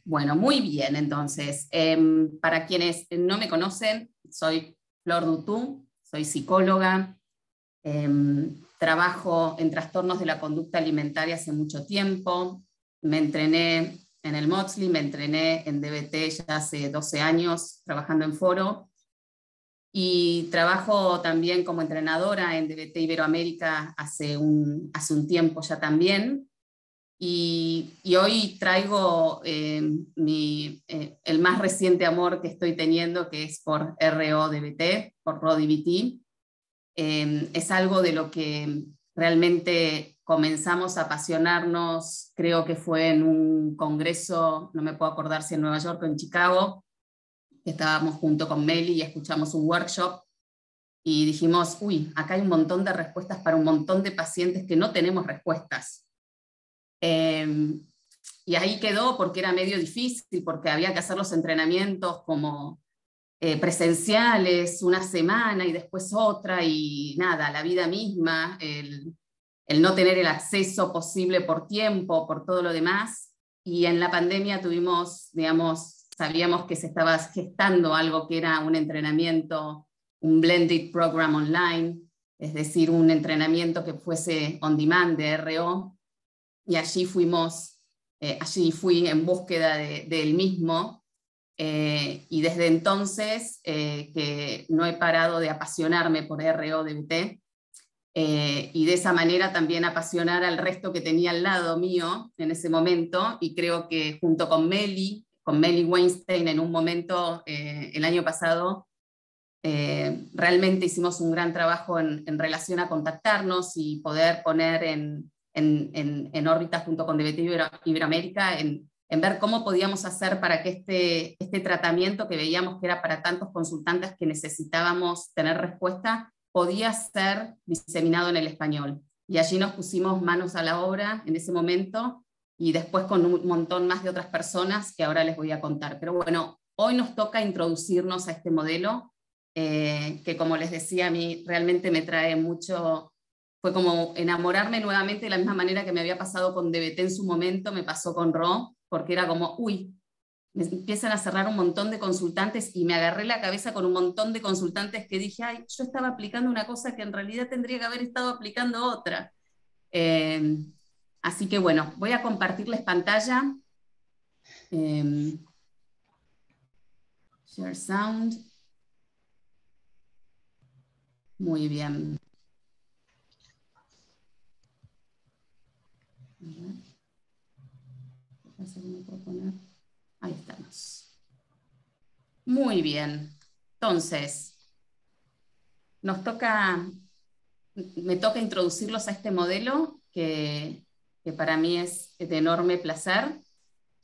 Bueno, muy bien, entonces. Para quienes no me conocen, soy Flor Dutú, soy psicóloga, trabajo en trastornos de la conducta alimentaria hace mucho tiempo, me entrené en el Maudsley, me entrené en DBT ya hace 12 años trabajando en foro, y trabajo también como entrenadora en DBT Iberoamérica hace un tiempo ya también. Y hoy traigo el más reciente amor que estoy teniendo, que es por RO-DBT, por RO-DBT. Es algo de lo que realmente comenzamos a apasionarnos, creo que fue en un congreso, no me puedo acordar si en Nueva York o en Chicago, que estábamos junto con Meli y escuchamos un workshop, y dijimos, uy, acá hay un montón de respuestas para un montón de pacientes que no tenemos respuestas. Y ahí quedó porque era medio difícil, porque había que hacer los entrenamientos como presenciales, una semana y después otra, y nada, la vida misma, el no tener el acceso posible por tiempo, por todo lo demás. Y en la pandemia tuvimos, digamos, sabíamos que se estaba gestando algo que era un entrenamiento, un blended program online, es decir, un entrenamiento que fuese on demand de RO, y allí fui en búsqueda del mismo, y desde entonces que no he parado de apasionarme por RO-DBT, y de esa manera también apasionar al resto que tenía al lado mío en ese momento, y creo que junto con Meli Weinstein en un momento el año pasado, realmente hicimos un gran trabajo en relación a contactarnos y poder poner en órbita junto con DBT Iberoamérica, en ver cómo podíamos hacer para que este tratamiento que veíamos que era para tantos consultantes que necesitábamos tener respuesta, podía ser diseminado en el español. Y allí nos pusimos manos a la obra en ese momento, y después con un montón más de otras personas que ahora les voy a contar. Pero bueno, hoy nos toca introducirnos a este modelo, que como les decía, a mí realmente me trae mucho. Fue como enamorarme nuevamente de la misma manera que me había pasado con DBT en su momento, me pasó con RO, porque era como, uy, me empiezan a cerrar un montón de consultantes, y me agarré la cabeza con un montón de consultantes que dije, ay, yo estaba aplicando una cosa que en realidad tendría que haber estado aplicando otra. Eh, Así que bueno, voy a compartirles pantalla. Share sound. Muy bien. Ahí estamos. Muy bien. Entonces, me toca introducirlos a este modelo que para mí es de enorme placer.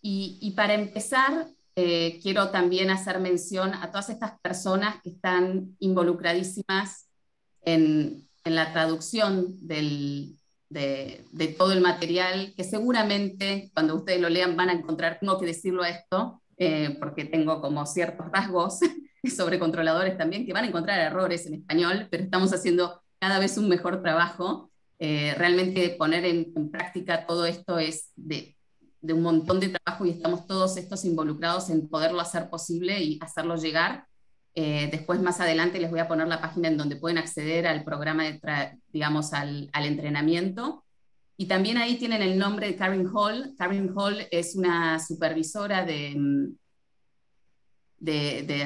Y para empezar, quiero también hacer mención a todas estas personas que están involucradísimas en la traducción de todo el material, que seguramente cuando ustedes lo lean van a encontrar, tengo que decirlo a esto, porque tengo como ciertos rasgos sobre controladores también, que van a encontrar errores en español, pero estamos haciendo cada vez un mejor trabajo. Realmente poner en práctica todo esto es de un montón de trabajo, y estamos todos estos involucrados en poderlo hacer posible y hacerlo llegar. Después más adelante les voy a poner la página en donde pueden acceder al programa, digamos, al entrenamiento. Y también ahí tienen el nombre de Karen Hall. Karen Hall es una supervisora de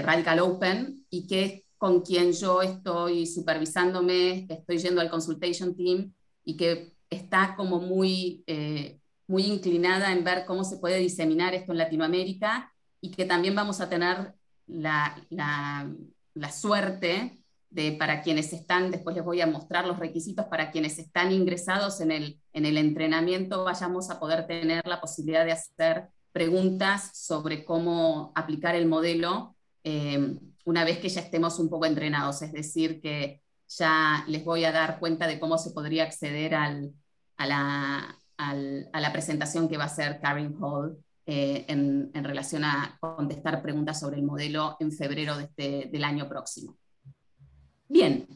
Radical Open, y que es con quien yo estoy supervisándome, estoy yendo al consultation team, y que está como muy inclinada en ver cómo se puede diseminar esto en Latinoamérica, y que también vamos a tener la suerte de, para quienes están, después les voy a mostrar los requisitos, para quienes están ingresados en el entrenamiento, vayamos a poder tener la posibilidad de hacer preguntas sobre cómo aplicar el modelo, una vez que ya estemos un poco entrenados, es decir, que ya les voy a dar cuenta de cómo se podría acceder a la presentación que va a hacer Karen Hall, en relación a contestar preguntas sobre el modelo en febrero del año próximo. Bien,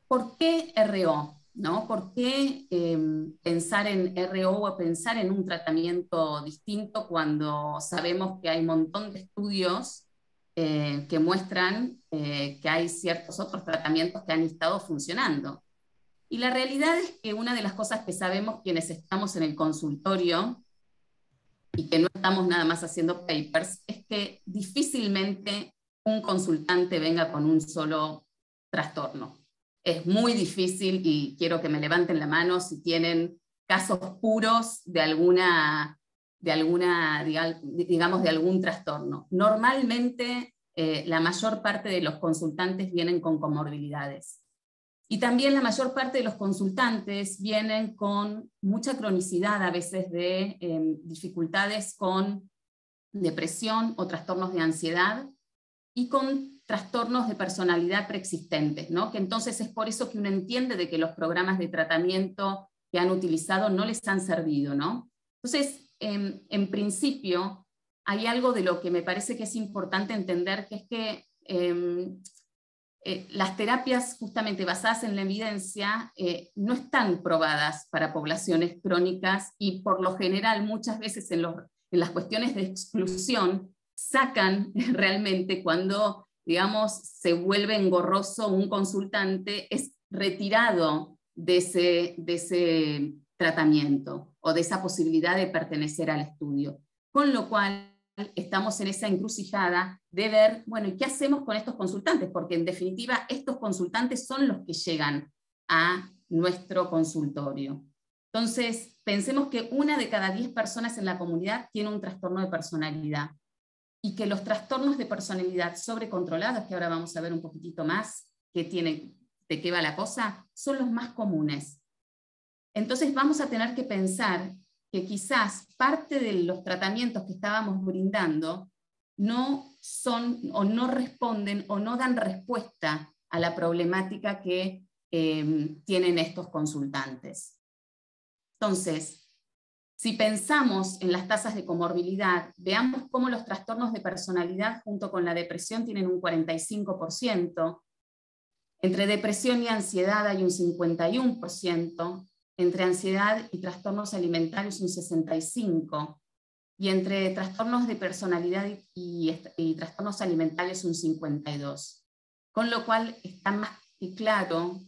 ¿por qué RO? ¿no? ¿Por qué pensar en RO o pensar en un tratamiento distinto cuando sabemos que hay un montón de estudios que muestran que hay ciertos otros tratamientos que han estado funcionando? Y la realidad es que una de las cosas que sabemos quienes estamos en el consultorio y que no estamos nada más haciendo papers es que difícilmente un consultante venga con un solo trastorno. Es muy difícil y quiero que me levanten la mano si tienen casos puros de digamos, de algún trastorno. Normalmente, la mayor parte de los consultantes vienen con comorbilidades. Y también la mayor parte de los consultantes vienen con mucha cronicidad, a veces de dificultades con depresión o trastornos de ansiedad, y con trastornos de personalidad preexistentes, ¿no? Que entonces es por eso que uno entiende de que los programas de tratamiento que han utilizado no les han servido, ¿no? Entonces, en principio, hay algo de lo que me parece que es importante entender, que es que las terapias justamente basadas en la evidencia no están probadas para poblaciones crónicas y por lo general muchas veces en las cuestiones de exclusión sacan realmente cuando, digamos, se vuelve engorroso un consultante, es retirado de ese tratamiento o de esa posibilidad de pertenecer al estudio. Con lo cual estamos en esa encrucijada de ver, bueno, ¿y qué hacemos con estos consultantes? Porque en definitiva estos consultantes son los que llegan a nuestro consultorio. Entonces, pensemos que 1 de cada 10 personas en la comunidad tiene un trastorno de personalidad y que los trastornos de personalidad sobrecontrolados, que ahora vamos a ver un poquitito más de qué va la cosa, son los más comunes. Entonces vamos a tener que pensar que quizás parte de los tratamientos que estábamos brindando no son o no responden o no dan respuesta a la problemática que tienen estos consultantes. Entonces, si pensamos en las tasas de comorbilidad, veamos cómo los trastornos de personalidad junto con la depresión tienen un 45%, entre depresión y ansiedad hay un 51%, entre ansiedad y trastornos alimentarios un 65%, y entre trastornos de personalidad y trastornos alimentarios un 52%. Con lo cual está más que claro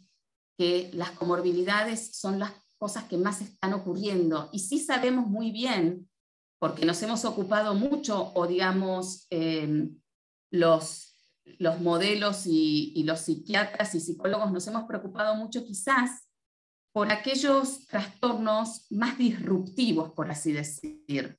que las comorbilidades son las cosas que más están ocurriendo. Y sí sabemos muy bien, porque nos hemos ocupado mucho, o digamos, los modelos y los psiquiatras y psicólogos nos hemos preocupado mucho quizás por aquellos trastornos más disruptivos, por así decir,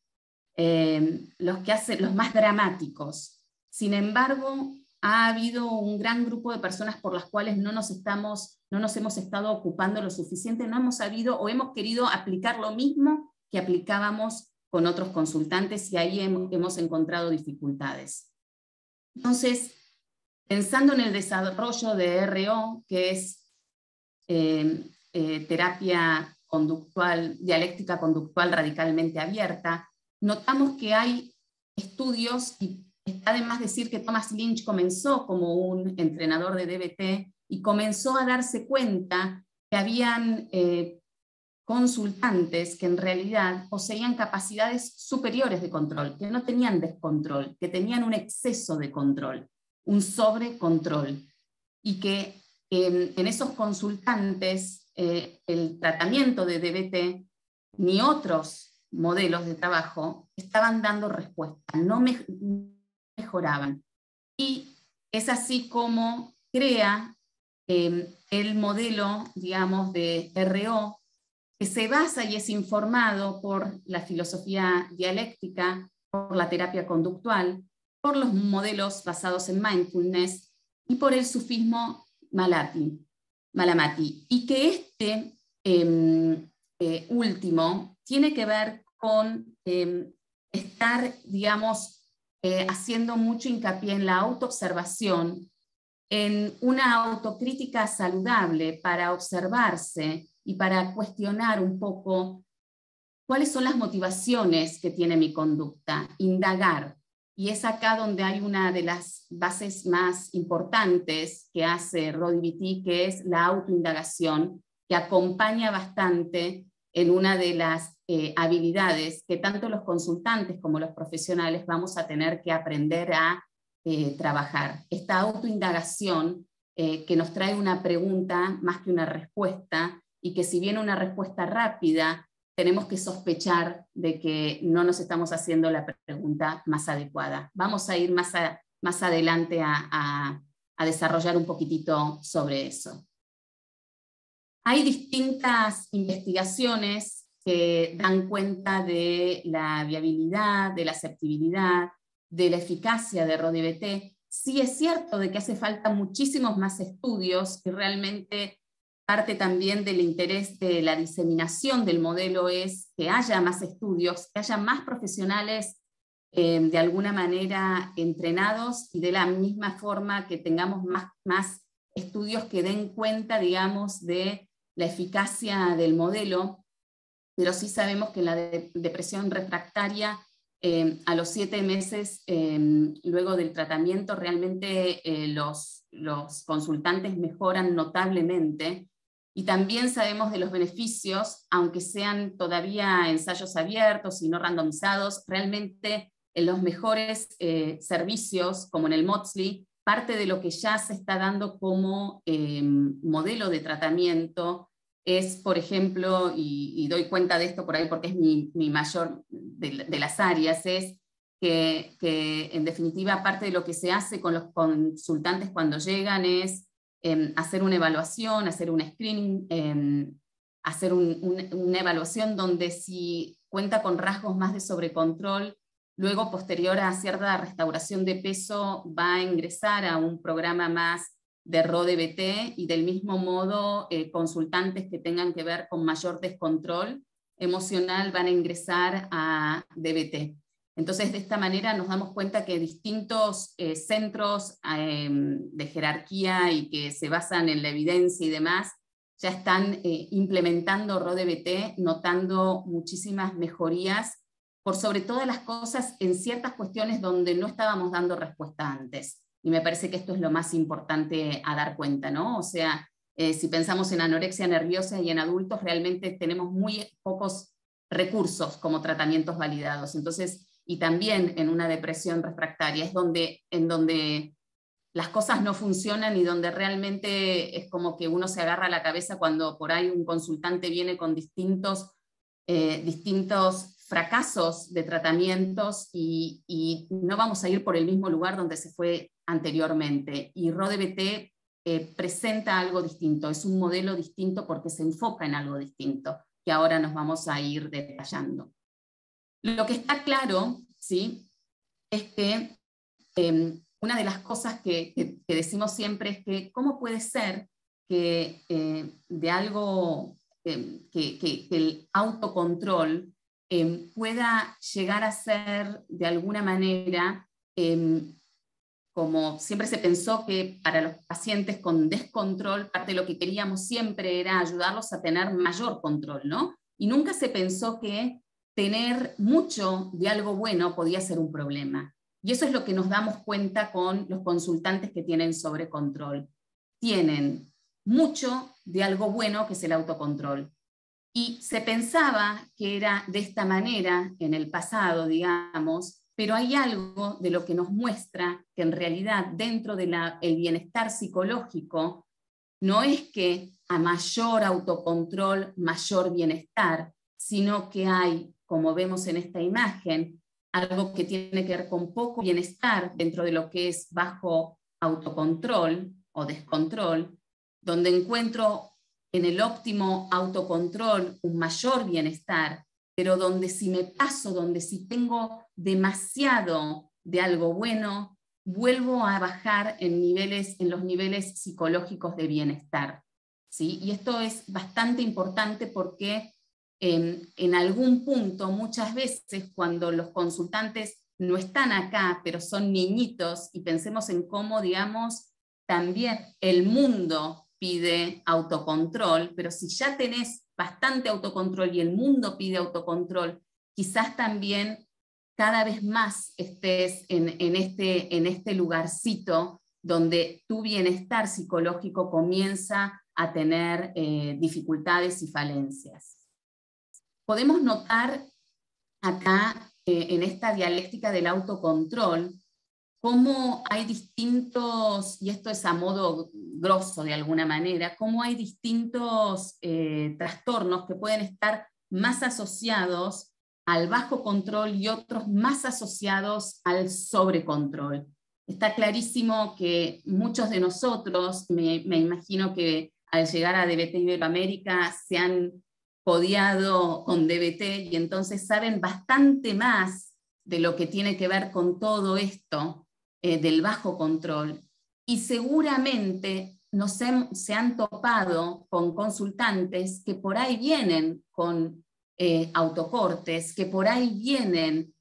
los más dramáticos. Sin embargo, ha habido un gran grupo de personas por las cuales no nos hemos estado ocupando lo suficiente, no hemos sabido o hemos querido aplicar lo mismo que aplicábamos con otros consultantes y ahí hemos encontrado dificultades. Entonces, pensando en el desarrollo de RO, que es terapia conductual, dialéctica conductual radicalmente abierta, notamos que hay estudios, y está de más decir que Thomas Lynch comenzó como un entrenador de DBT y comenzó a darse cuenta que habían consultantes que en realidad poseían capacidades superiores de control, que no tenían descontrol, que tenían un exceso de control, un sobrecontrol, y que en esos consultantes el tratamiento de DBT ni otros modelos de trabajo estaban dando respuesta, no mejoraban. Y es así como crea el modelo, digamos, de RO, que se basa y es informado por la filosofía dialéctica, por la terapia conductual, por los modelos basados en mindfulness y por el sufismo Malamati. Y que este último tiene que ver con estar, digamos, haciendo mucho hincapié en la autoobservación, en una autocrítica saludable para observarse y para cuestionar un poco cuáles son las motivaciones que tiene mi conducta, indagar. Y es acá donde hay una de las bases más importantes que hace Rody Beatty, que es la autoindagación, que acompaña bastante en una de las habilidades que tanto los consultantes como los profesionales vamos a tener que aprender a trabajar. Esta autoindagación que nos trae una pregunta más que una respuesta, y que si viene una respuesta rápida, tenemos que sospechar de que no nos estamos haciendo la pregunta más adecuada. Vamos a ir más adelante a desarrollar un poquitito sobre eso. Hay distintas investigaciones que dan cuenta de la viabilidad, de la aceptabilidad, de la eficacia de RoDBT. Sí es cierto de que hace falta muchísimos más estudios, y realmente parte también del interés de la diseminación del modelo es que haya más estudios, que haya más profesionales de alguna manera entrenados, y de la misma forma que tengamos más estudios que den cuenta, digamos, de la eficacia del modelo. Pero sí sabemos que en la depresión refractaria, a los 7 meses luego del tratamiento, realmente los consultantes mejoran notablemente. Y también sabemos de los beneficios, aunque sean todavía ensayos abiertos y no randomizados, realmente en los mejores servicios, como en el Maudsley, parte de lo que ya se está dando como modelo de tratamiento es, por ejemplo, y doy cuenta de esto por ahí porque es mi mayor de las áreas, es que en definitiva parte de lo que se hace con los consultantes cuando llegan es hacer una evaluación, hacer un screening, hacer una evaluación donde si cuenta con rasgos más de sobrecontrol, luego posterior a cierta restauración de peso va a ingresar a un programa más de RoDBT, y del mismo modo consultantes que tengan que ver con mayor descontrol emocional van a ingresar a DBT. Entonces, de esta manera nos damos cuenta que distintos centros de jerarquía y que se basan en la evidencia y demás, ya están implementando RoDBT, notando muchísimas mejorías, por sobre todas las cosas, en ciertas cuestiones donde no estábamos dando respuesta antes. Y me parece que esto es lo más importante a dar cuenta, ¿no? O sea, si pensamos en anorexia nerviosa y en adultos, realmente tenemos muy pocos recursos como tratamientos validados. Entonces, y también en una depresión refractaria, es en donde las cosas no funcionan y donde realmente es como que uno se agarra a la cabeza cuando por ahí un consultante viene con distintos fracasos de tratamientos y no vamos a ir por el mismo lugar donde se fue anteriormente. Y RoDBT presenta algo distinto, es un modelo distinto porque se enfoca en algo distinto, que ahora nos vamos a ir detallando. Lo que está claro, ¿sí?, es que una de las cosas que decimos siempre es que cómo puede ser que de algo, que el autocontrol pueda llegar a ser de alguna manera, como siempre se pensó que para los pacientes con descontrol, parte de lo que queríamos siempre era ayudarlos a tener mayor control, ¿no? Y nunca se pensó que tener mucho de algo bueno podía ser un problema. Y eso es lo que nos damos cuenta con los consultantes que tienen sobrecontrol. Tienen mucho de algo bueno, que es el autocontrol. Y se pensaba que era de esta manera en el pasado, digamos, pero hay algo de lo que nos muestra que en realidad dentro del bienestar psicológico no es que a mayor autocontrol, mayor bienestar, sino que hay, como vemos en esta imagen, algo que tiene que ver con poco bienestar dentro de lo que es bajo autocontrol o descontrol, donde encuentro en el óptimo autocontrol un mayor bienestar, pero donde si me paso, donde si tengo demasiado de algo bueno, vuelvo a bajar en los niveles psicológicos de bienestar, ¿sí? Y esto es bastante importante porque en algún punto, muchas veces, cuando los consultantes no están acá, pero son niñitos, y pensemos en cómo, digamos, también el mundo pide autocontrol, pero si ya tenés bastante autocontrol y el mundo pide autocontrol, quizás también cada vez más estés en este lugarcito donde tu bienestar psicológico comienza a tener dificultades y falencias. Podemos notar acá, en esta dialéctica del autocontrol, cómo hay distintos, y esto es a modo grosso de alguna manera, cómo hay distintos trastornos que pueden estar más asociados al bajo control y otros más asociados al sobrecontrol. Está clarísimo que muchos de nosotros, me imagino que al llegar a DBT Iberoamérica se han codiado con DBT y entonces saben bastante más de lo que tiene que ver con todo esto del bajo control. Y seguramente se han topado con consultantes que por ahí vienen con autocortes, que por ahí vienen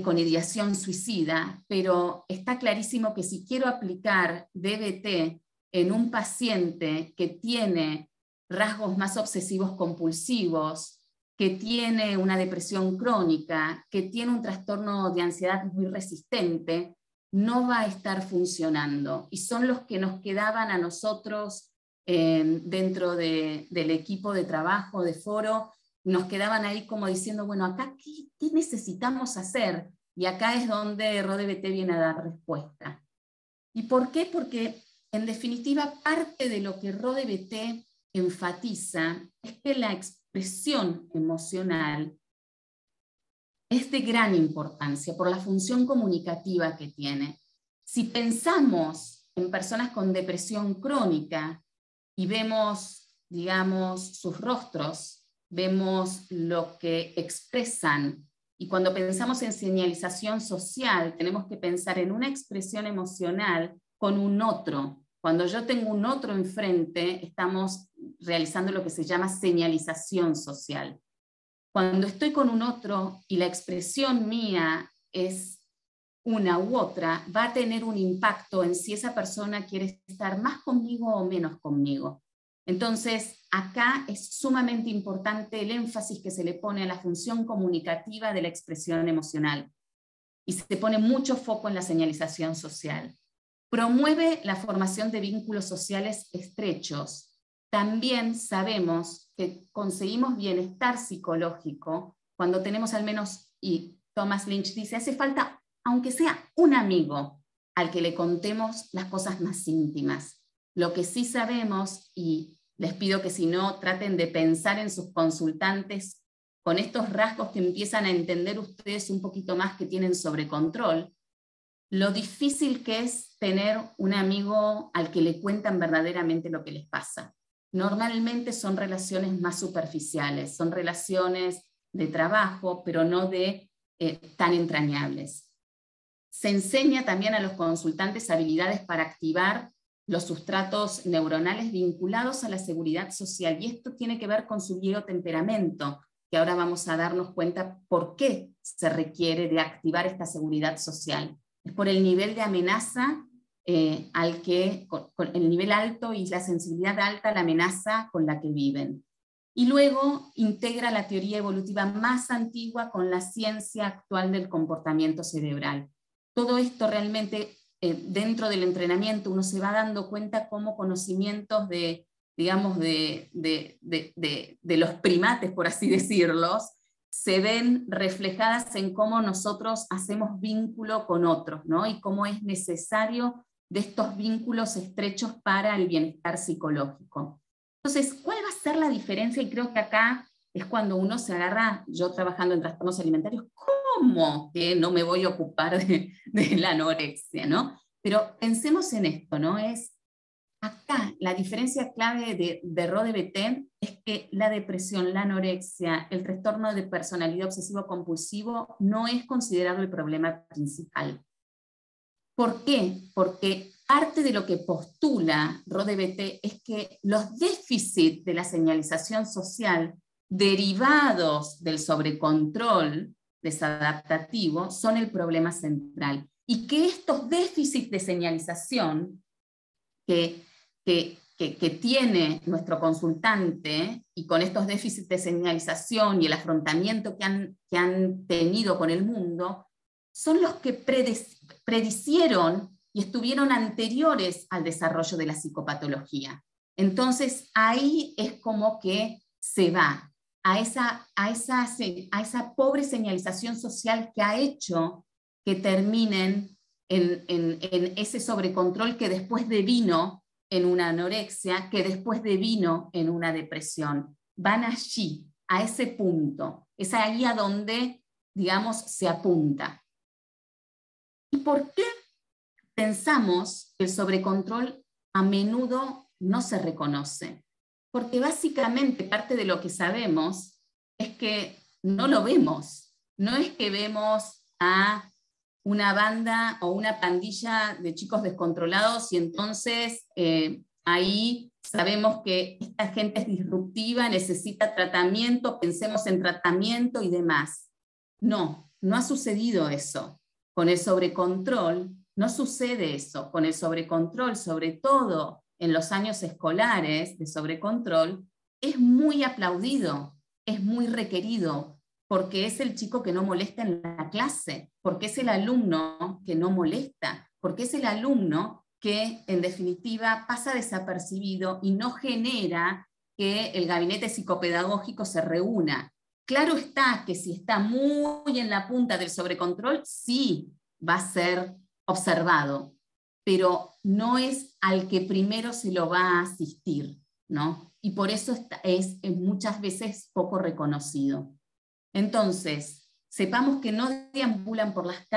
con ideación suicida, pero está clarísimo que si quiero aplicar DBT en un paciente que tiene rasgos más obsesivos compulsivos, que tiene una depresión crónica, que tiene un trastorno de ansiedad muy resistente, no va a estar funcionando. Y son los que nos quedaban a nosotros dentro del equipo de trabajo, de foro, nos quedaban ahí como diciendo, bueno, acá ¿qué necesitamos hacer? Y acá es donde RoDBT viene a dar respuesta. ¿Y por qué? Porque en definitiva parte de lo que RoDBT enfatiza es que la expresión emocional es de gran importancia por la función comunicativa que tiene. Si pensamos en personas con depresión crónica y vemos, digamos, sus rostros, vemos lo que expresan, y cuando pensamos en señalización social, tenemos que pensar en una expresión emocional con un otro. Cuando yo tengo un otro enfrente, estamos realizando lo que se llama señalización social. Cuando estoy con un otro y la expresión mía es una u otra, va a tener un impacto en si esa persona quiere estar más conmigo o menos conmigo. Entonces, acá es sumamente importante el énfasis que se le pone a la función comunicativa de la expresión emocional. Y se pone mucho foco en la señalización social. Promueve la formación de vínculos sociales estrechos. También sabemos que conseguimos bienestar psicológico cuando tenemos al menos, y Thomas Lynch dice, hace falta, aunque sea un amigo, al que le contemos las cosas más íntimas. Lo que sí sabemos, y les pido que si no traten de pensar en sus consultantes con estos rasgos que empiezan a entender ustedes un poquito más que tienen sobre control, lo difícil que es tener un amigo al que le cuentan verdaderamente lo que les pasa. Normalmente son relaciones más superficiales, son relaciones de trabajo, pero no de tan entrañables. Se enseña también a los consultantes habilidades para activar los sustratos neuronales vinculados a la seguridad social, y esto tiene que ver con su biotemperamento, que ahora vamos a darnos cuenta por qué se requiere de activar esta seguridad social. Es por el nivel de amenaza con el nivel alto y la sensibilidad alta a la amenaza con la que viven. Y luego integra la teoría evolutiva más antigua con la ciencia actual del comportamiento cerebral. Todo esto realmente, dentro del entrenamiento, uno se va dando cuenta cómo conocimientos de, digamos, de los primates, por así decirlos, se ven reflejadas en cómo nosotros hacemos vínculo con otros, ¿no? Y cómo es necesario de estos vínculos estrechos para el bienestar psicológico. Entonces, ¿cuál va a ser la diferencia? Y creo que acá es cuando uno se agarra, yo trabajando en trastornos alimentarios, ¿cómo que no me voy a ocupar de la anorexia, ¿no? Pero pensemos en esto, ¿no? Es acá la diferencia clave de RoDBT es que la depresión, la anorexia, el trastorno de personalidad obsesivo-compulsivo no es considerado el problema principal. ¿Por qué? Porque parte de lo que postula RoDBT es que los déficits de la señalización social derivados del sobrecontrol desadaptativo son el problema central, y que estos déficits de señalización que tiene nuestro consultante, y con estos déficits de señalización y el afrontamiento que han tenido con el mundo, son los que predicieron y estuvieron anteriores al desarrollo de la psicopatología. Entonces ahí es como que se va a esa pobre señalización social que ha hecho que terminen en ese sobrecontrol que después devino en una anorexia, que después devino en una depresión. Van allí, a ese punto. Es ahí a donde, digamos, se apunta. ¿Y por qué pensamos que el sobrecontrol a menudo no se reconoce? Porque básicamente parte de lo que sabemos es que no lo vemos. No es que vemos a una banda o una pandilla de chicos descontrolados y entonces ahí sabemos que esta gente es disruptiva, necesita tratamiento, pensemos en tratamiento y demás. No, no ha sucedido eso. Con el sobrecontrol no sucede eso. Con el sobrecontrol, sobre todo en los años escolares de sobrecontrol, es muy aplaudido, es muy requerido, porque es el chico que no molesta en la clase, porque es el alumno que no molesta, porque es el alumno que en definitiva pasa desapercibido y no genera que el gabinete psicopedagógico se reúna. Claro está que si está muy en la punta del sobrecontrol, sí va a ser observado, pero no es al que primero se lo va a asistir, ¿no? Y por eso es muchas veces poco reconocido. Entonces, sepamos que no deambulan por las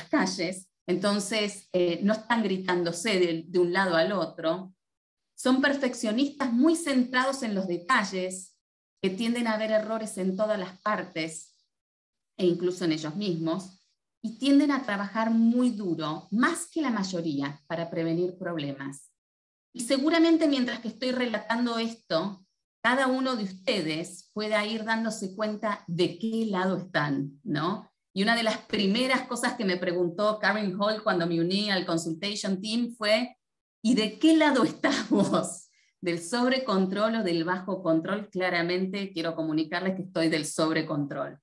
calles, entonces no están gritándose de un lado al otro, son perfeccionistas muy centrados en los detalles, que tienden a ver errores en todas las partes, e incluso en ellos mismos, y tienden a trabajar muy duro, más que la mayoría, para prevenir problemas. Y seguramente mientras que estoy relatando esto, cada uno de ustedes pueda ir dándose cuenta de qué lado están, ¿no? Y una de las primeras cosas que me preguntó Karen Hall cuando me uní al consultation team fue, ¿y de qué lado estás vos? ¿Del sobrecontrol o del bajo control? Claramente quiero comunicarles que estoy del sobrecontrol.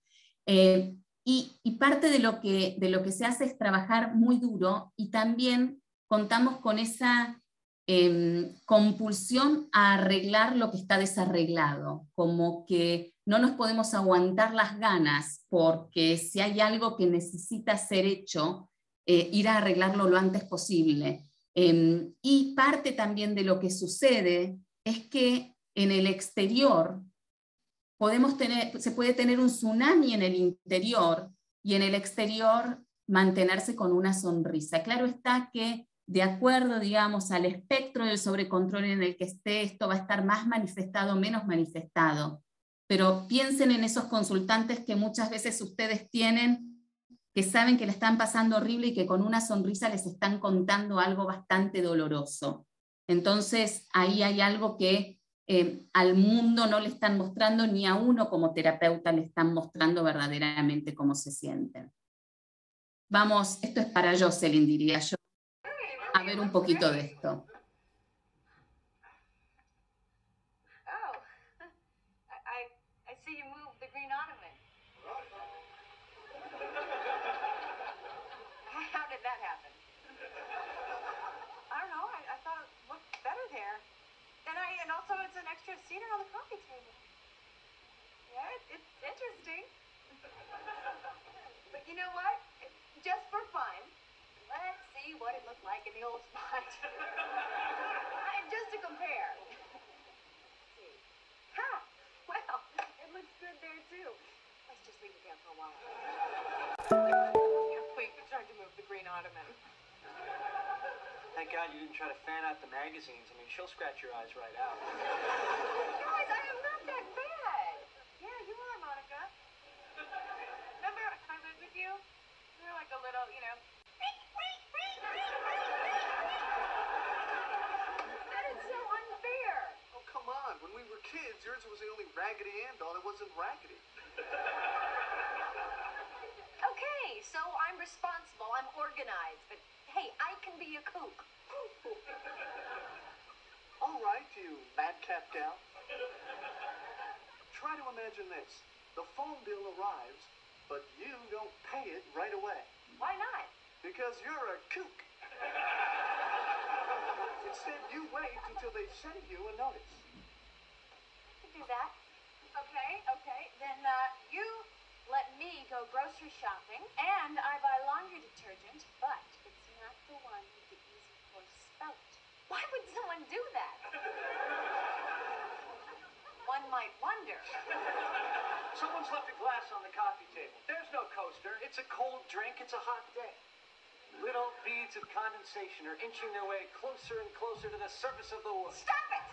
Y parte de lo que se hace es trabajar muy duro y también contamos con esa compulsión a arreglar lo que está desarreglado, como que no nos podemos aguantar las ganas porque si hay algo que necesita ser hecho, ir a arreglarlo lo antes posible. Y parte también de lo que sucede es que en el exterior se puede tener un tsunami en el interior y en el exterior mantenerse con una sonrisa. Claro está que de acuerdo, digamos, al espectro del sobrecontrol en el que esté, esto va a estar más manifestado o menos manifestado. Pero piensen en esos consultantes que muchas veces ustedes tienen, que saben que le están pasando horrible y que con una sonrisa les están contando algo bastante doloroso. Entonces, ahí hay algo que al mundo no le están mostrando, ni a uno como terapeuta le están mostrando verdaderamente cómo se sienten. Vamos, esto es para Jocelyn, diría yo. A ver un poquito de esto. Oh, I see you moved the green ottoman. How did that happen? I don't know. I thought it looked better there. And also it's an extra seater on the coffee table. Yeah, it's interesting. But you know what? Just for fun, let's see what it looked like in the old spot. Just to compare. See. Ha! Well, it looks good there too. Let's just leave it there for a while. Wait, you're trying to move the green ottoman. Thank God you didn't try to fan out the magazines. I mean, she'll scratch your eyes right out. Guys, I am not that bad. Yeah, you are, Monica. Remember I lived with you? You were like a little, you know. That is so unfair. Oh, come on. When we were kids, yours was the only Raggedy Ann doll that wasn't raggedy. Okay, so I'm responsible, I'm organized, but hey, I can be a kook. All right, you madcap gal. Try to imagine this. The phone bill arrives, but you don't pay it right away. Why not? Because you're a kook. Instead, you wait until they send you a notice. I can do that. Okay. Then you let me go grocery shopping, and I buy laundry detergent, but it's not the one with the easy pour spout. Why would someone do that? One might wonder. Someone's left a glass on the coffee table. There's no coaster. It's a cold drink. It's a hot day. Little beads of condensation are inching their way closer and closer to the surface of the wood. Stop it!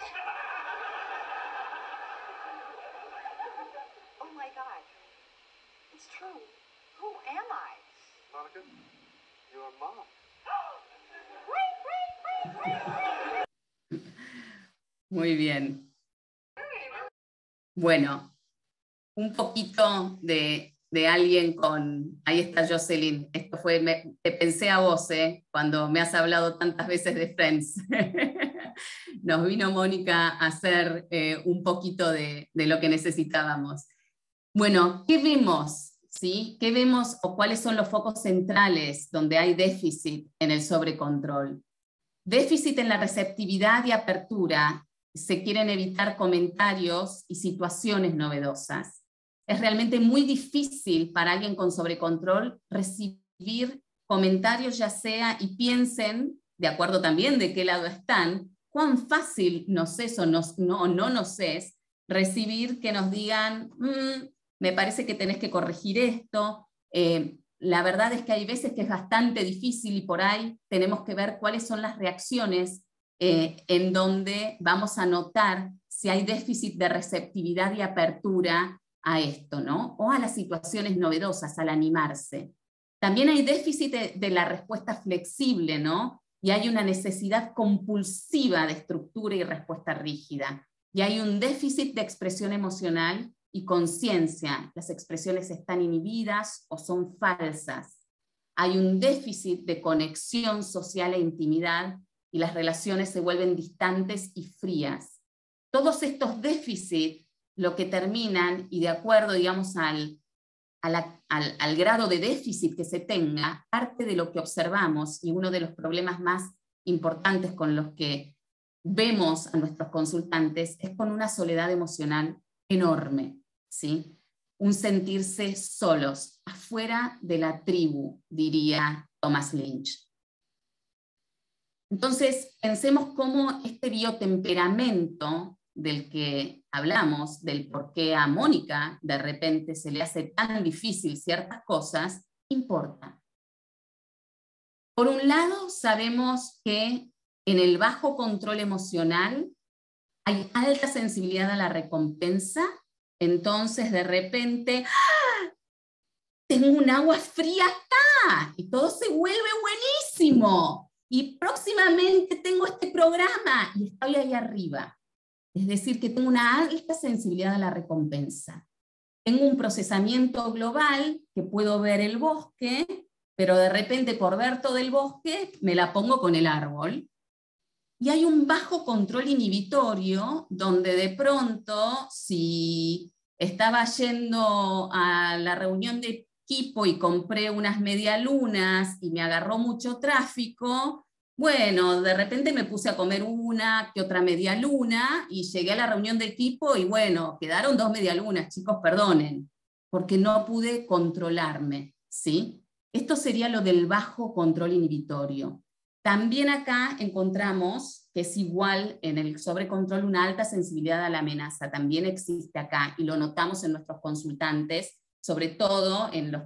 Oh my God. It's true. Who am I? Monica, your mom. Muy bien. Bueno, un poquito de alguien con... Ahí está Jocelyn. Esto fue, te pensé a vos, cuando me has hablado tantas veces de Friends. Nos vino Mónica a hacer un poquito de lo que necesitábamos. Bueno, ¿qué vemos? ¿Sí? ¿Qué vemos o cuáles son los focos centrales donde hay déficit en el sobrecontrol? Déficit en la receptividad y apertura. Se quieren evitar comentarios y situaciones novedosas. Es realmente muy difícil para alguien con sobrecontrol recibir comentarios, ya sea, y piensen, de acuerdo también de qué lado están, cuán fácil nos es o no nos es recibir que nos digan, me parece que tenés que corregir esto. La verdad es que hay veces que es bastante difícil y por ahí tenemos que ver cuáles son las reacciones en donde vamos a notar si hay déficit de receptividad y apertura a esto, ¿no? O a las situaciones novedosas, al animarse. También hay déficit de la respuesta flexible, ¿no? Y hay una necesidad compulsiva de estructura y respuesta rígida. Y hay un déficit de expresión emocional y conciencia. Las expresiones están inhibidas o son falsas. Hay un déficit de conexión social e intimidad y las relaciones se vuelven distantes y frías. Todos estos déficits lo que terminan, y de acuerdo, digamos, al grado de déficit que se tenga, parte de lo que observamos, y uno de los problemas más importantes con los que vemos a nuestros consultantes, es con una soledad emocional enorme, ¿sí? Un sentirse solos, afuera de la tribu, diría Thomas Lynch. Entonces, pensemos cómo este biotemperamento del que hablamos, del por qué a Mónica de repente se le hace tan difícil ciertas cosas, importa. Por un lado, sabemos que en el bajo control emocional hay alta sensibilidad a la recompensa, entonces de repente, ¡ah! Tengo un agua fría acá y todo se vuelve buenísimo. Y próximamente tengo este programa y estoy ahí arriba. Es decir, que tengo una alta sensibilidad a la recompensa. Tengo un procesamiento global que puedo ver el bosque, pero de repente por ver todo el bosque me la pongo con el árbol. Y hay un bajo control inhibitorio donde de pronto, si estaba yendo a la reunión de equipo y compré unas medialunas y me agarró mucho tráfico, bueno, de repente me puse a comer una que otra medialuna y llegué a la reunión de equipo y bueno, quedaron 2 medialunas, chicos, perdonen, porque no pude controlarme, ¿sí? Esto sería lo del bajo control inhibitorio. También acá encontramos que es igual en el sobrecontrol una alta sensibilidad a la amenaza, también existe acá y lo notamos en nuestros consultantes, sobre todo en los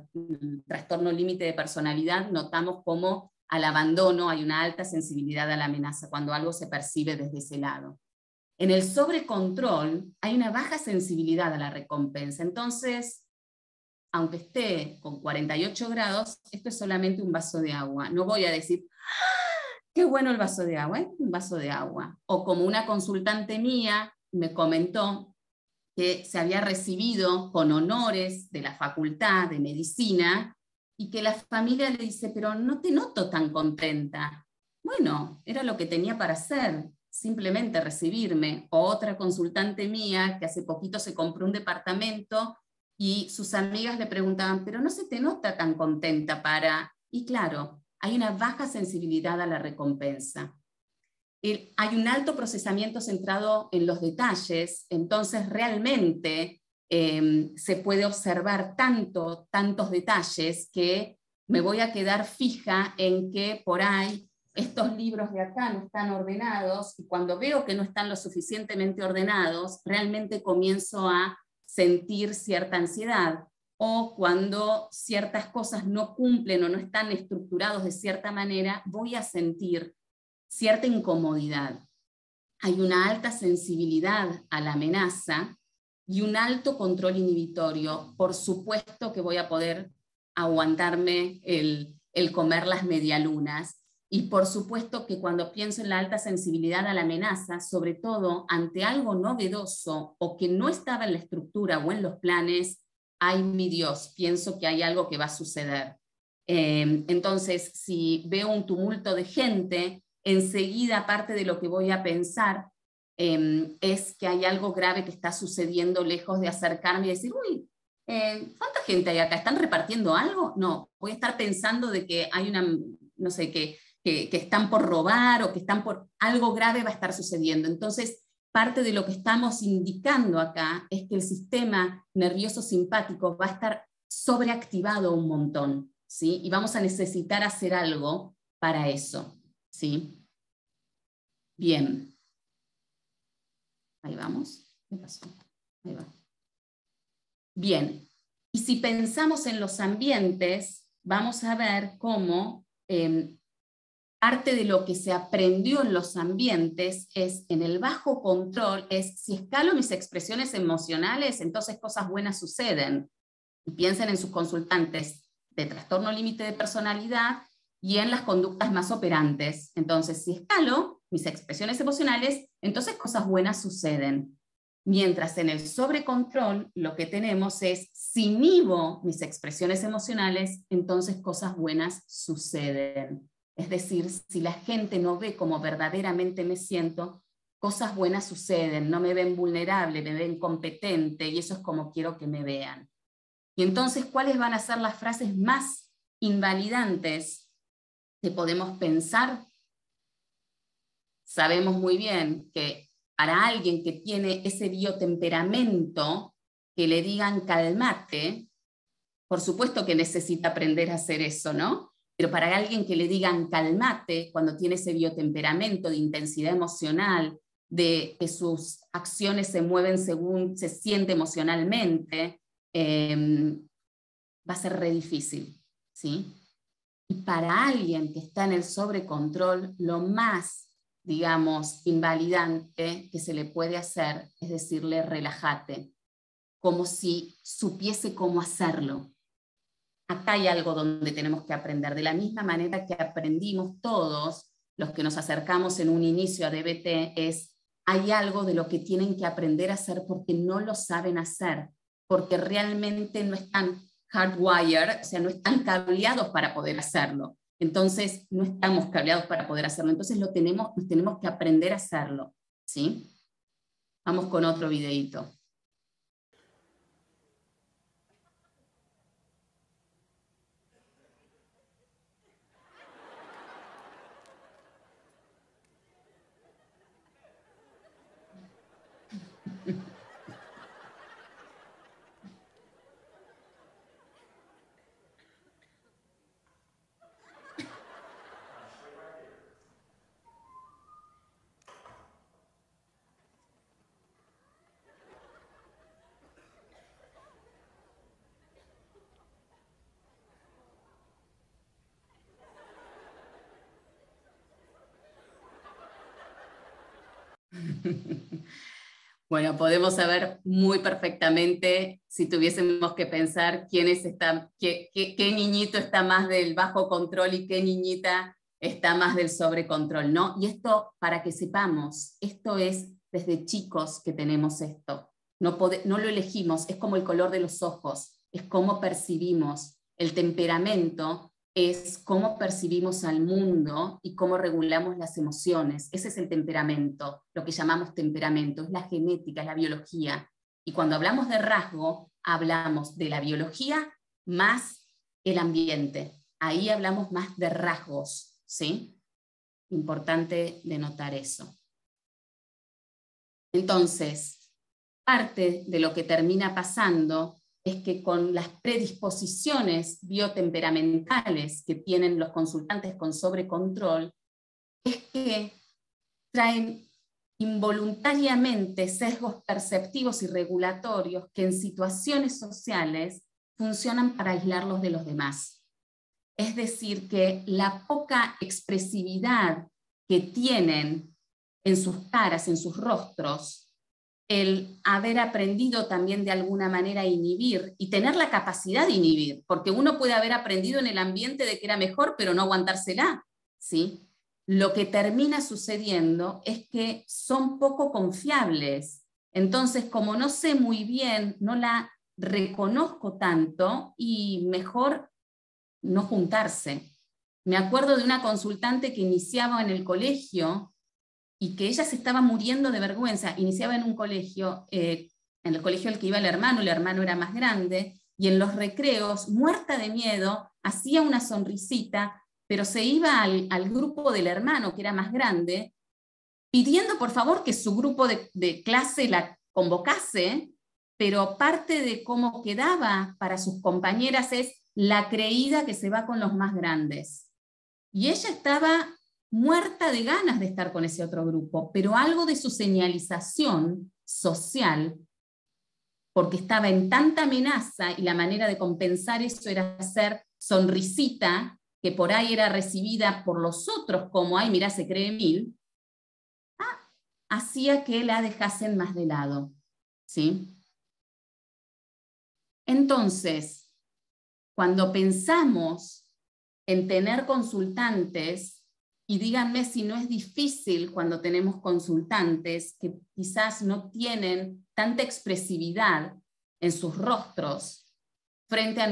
trastornos límite de personalidad, notamos cómo al abandono hay una alta sensibilidad a la amenaza, cuando algo se percibe desde ese lado. En el sobrecontrol hay una baja sensibilidad a la recompensa, entonces, aunque esté con 48 grados, esto es solamente un vaso de agua. No voy a decir, ¡ah, qué bueno el vaso de agua! Un vaso de agua. O como una consultante mía me comentó que se había recibido con honores de la Facultad de Medicina, y que la familia le dice, pero no te noto tan contenta. Bueno, era lo que tenía para hacer, simplemente recibirme. O otra consultante mía que hace poquito se compró un departamento y sus amigas le preguntaban, pero no se te nota tan contenta para... Y claro, hay una baja sensibilidad a la recompensa. hay un alto procesamiento centrado en los detalles, entonces realmente se puede observar tantos detalles que me voy a quedar fija en que por ahí estos libros de acá no están ordenados, y cuando veo que no están lo suficientemente ordenados, realmente comienzo a sentir cierta ansiedad, o cuando ciertas cosas no cumplen o no están estructurados de cierta manera, voy a sentir cierta incomodidad. Hay una alta sensibilidad a la amenaza y un alto control inhibitorio. Por supuesto que voy a poder aguantarme el comer las medialunas, y por supuesto que cuando pienso en la alta sensibilidad a la amenaza, sobre todo ante algo novedoso o que no estaba en la estructura o en los planes, ay mi Dios, pienso que hay algo que va a suceder. Entonces, si veo un tumulto de gente, enseguida parte de lo que voy a pensar es que hay algo grave que está sucediendo, lejos de acercarme y decir, uy, ¿cuánta gente hay acá? ¿Están repartiendo algo? No, voy a estar pensando de que hay una, no sé, que están por robar o que están por... algo grave va a estar sucediendo. Entonces, parte de lo que estamos indicando acá es que el sistema nervioso simpático va a estar sobreactivado un montón, ¿sí? Y vamos a necesitar hacer algo para eso, ¿sí? Bien. Ahí vamos. ¿Qué pasó? Ahí va. Bien. Y si pensamos en los ambientes, vamos a ver cómo parte de lo que se aprendió en los ambientes es, en el bajo control, es si escalo mis expresiones emocionales, entonces cosas buenas suceden. Y piensen en sus consultantes de trastorno límite de personalidad y en las conductas más operantes. Entonces, si escalo mis expresiones emocionales, entonces cosas buenas suceden. Mientras en el sobrecontrol lo que tenemos es, si inhibo mis expresiones emocionales, entonces cosas buenas suceden. Es decir, si la gente no ve como verdaderamente me siento, cosas buenas suceden, no me ven vulnerable, me ven competente, y eso es como quiero que me vean. Y entonces, ¿cuáles van a ser las frases más invalidantes que podemos pensar? Sabemos muy bien que para alguien que tiene ese biotemperamento, que le digan calmate, por supuesto que necesita aprender a hacer eso, ¿no? Pero para alguien que le digan calmate, cuando tiene ese biotemperamento de intensidad emocional, de que sus acciones se mueven según se siente emocionalmente, va a ser re difícil, ¿sí? Y para alguien que está en el sobrecontrol, lo más, digamos, invalidante que se le puede hacer es decirle relájate, como si supiese cómo hacerlo. Acá hay algo donde tenemos que aprender, de la misma manera que aprendimos todos los que nos acercamos en un inicio a DBT, hay algo de lo que tienen que aprender a hacer porque no lo saben hacer, porque realmente no están hardwired, o sea, no están cableados para poder hacerlo. Entonces, no estamos cableados para poder hacerlo. Entonces, nos tenemos que aprender a hacerlo, ¿sí? Vamos con otro videíto. Bueno, podemos saber muy perfectamente, si tuviésemos que pensar qué niñito está más del bajo control y qué niñita está más del sobrecontrol, ¿no? Y esto, para que sepamos, esto es desde chicos que tenemos esto. No lo elegimos, es como el color de los ojos, es cómo percibimos. El temperamento es cómo percibimos al mundo y cómo regulamos las emociones. Ese es el temperamento, lo que llamamos temperamento, es la genética, es la biología. Y cuando hablamos de rasgo, hablamos de la biología más el ambiente. Ahí hablamos más de rasgos, ¿sí? importante de notar eso. Entonces, parte de lo que termina pasando es que con las predisposiciones biotemperamentales que tienen los consultantes con sobrecontrol, es que traen involuntariamente sesgos perceptivos y regulatorios que en situaciones sociales funcionan para aislarlos de los demás. Es decir, que la poca expresividad que tienen en sus caras, en sus rostros, el haber aprendido también de alguna manera a inhibir y tener la capacidad de inhibir, porque uno puede haber aprendido en el ambiente de que era mejor, pero no aguantársela, ¿sí? Lo que termina sucediendo es que son poco confiables. Entonces, como no sé muy bien, no la reconozco tanto y mejor no juntarse. Me acuerdo de una consultante que iniciaba en el colegio y que ella se estaba muriendo de vergüenza. Iniciaba en un colegio, en el colegio al que iba el hermano era más grande, y en los recreos, muerta de miedo, hacía una sonrisita, pero se iba al grupo del hermano, que era más grande, pidiendo por favor que su grupo de clase la convocase, pero parte de cómo quedaba para sus compañeras es la creída que se va con los más grandes. Y ella estaba muerta de ganas de estar con ese otro grupo, pero algo de su señalización social, porque estaba en tanta amenaza y la manera de compensar eso era hacer sonrisita, que por ahí era recibida por los otros como, ay, mirá, se cree mil, hacía que la dejasen más de lado, ¿sí? Entonces, cuando pensamos en tener consultantes, y díganme si no es difícil cuando tenemos consultantes que quizás no tienen tanta expresividad en sus rostros frente a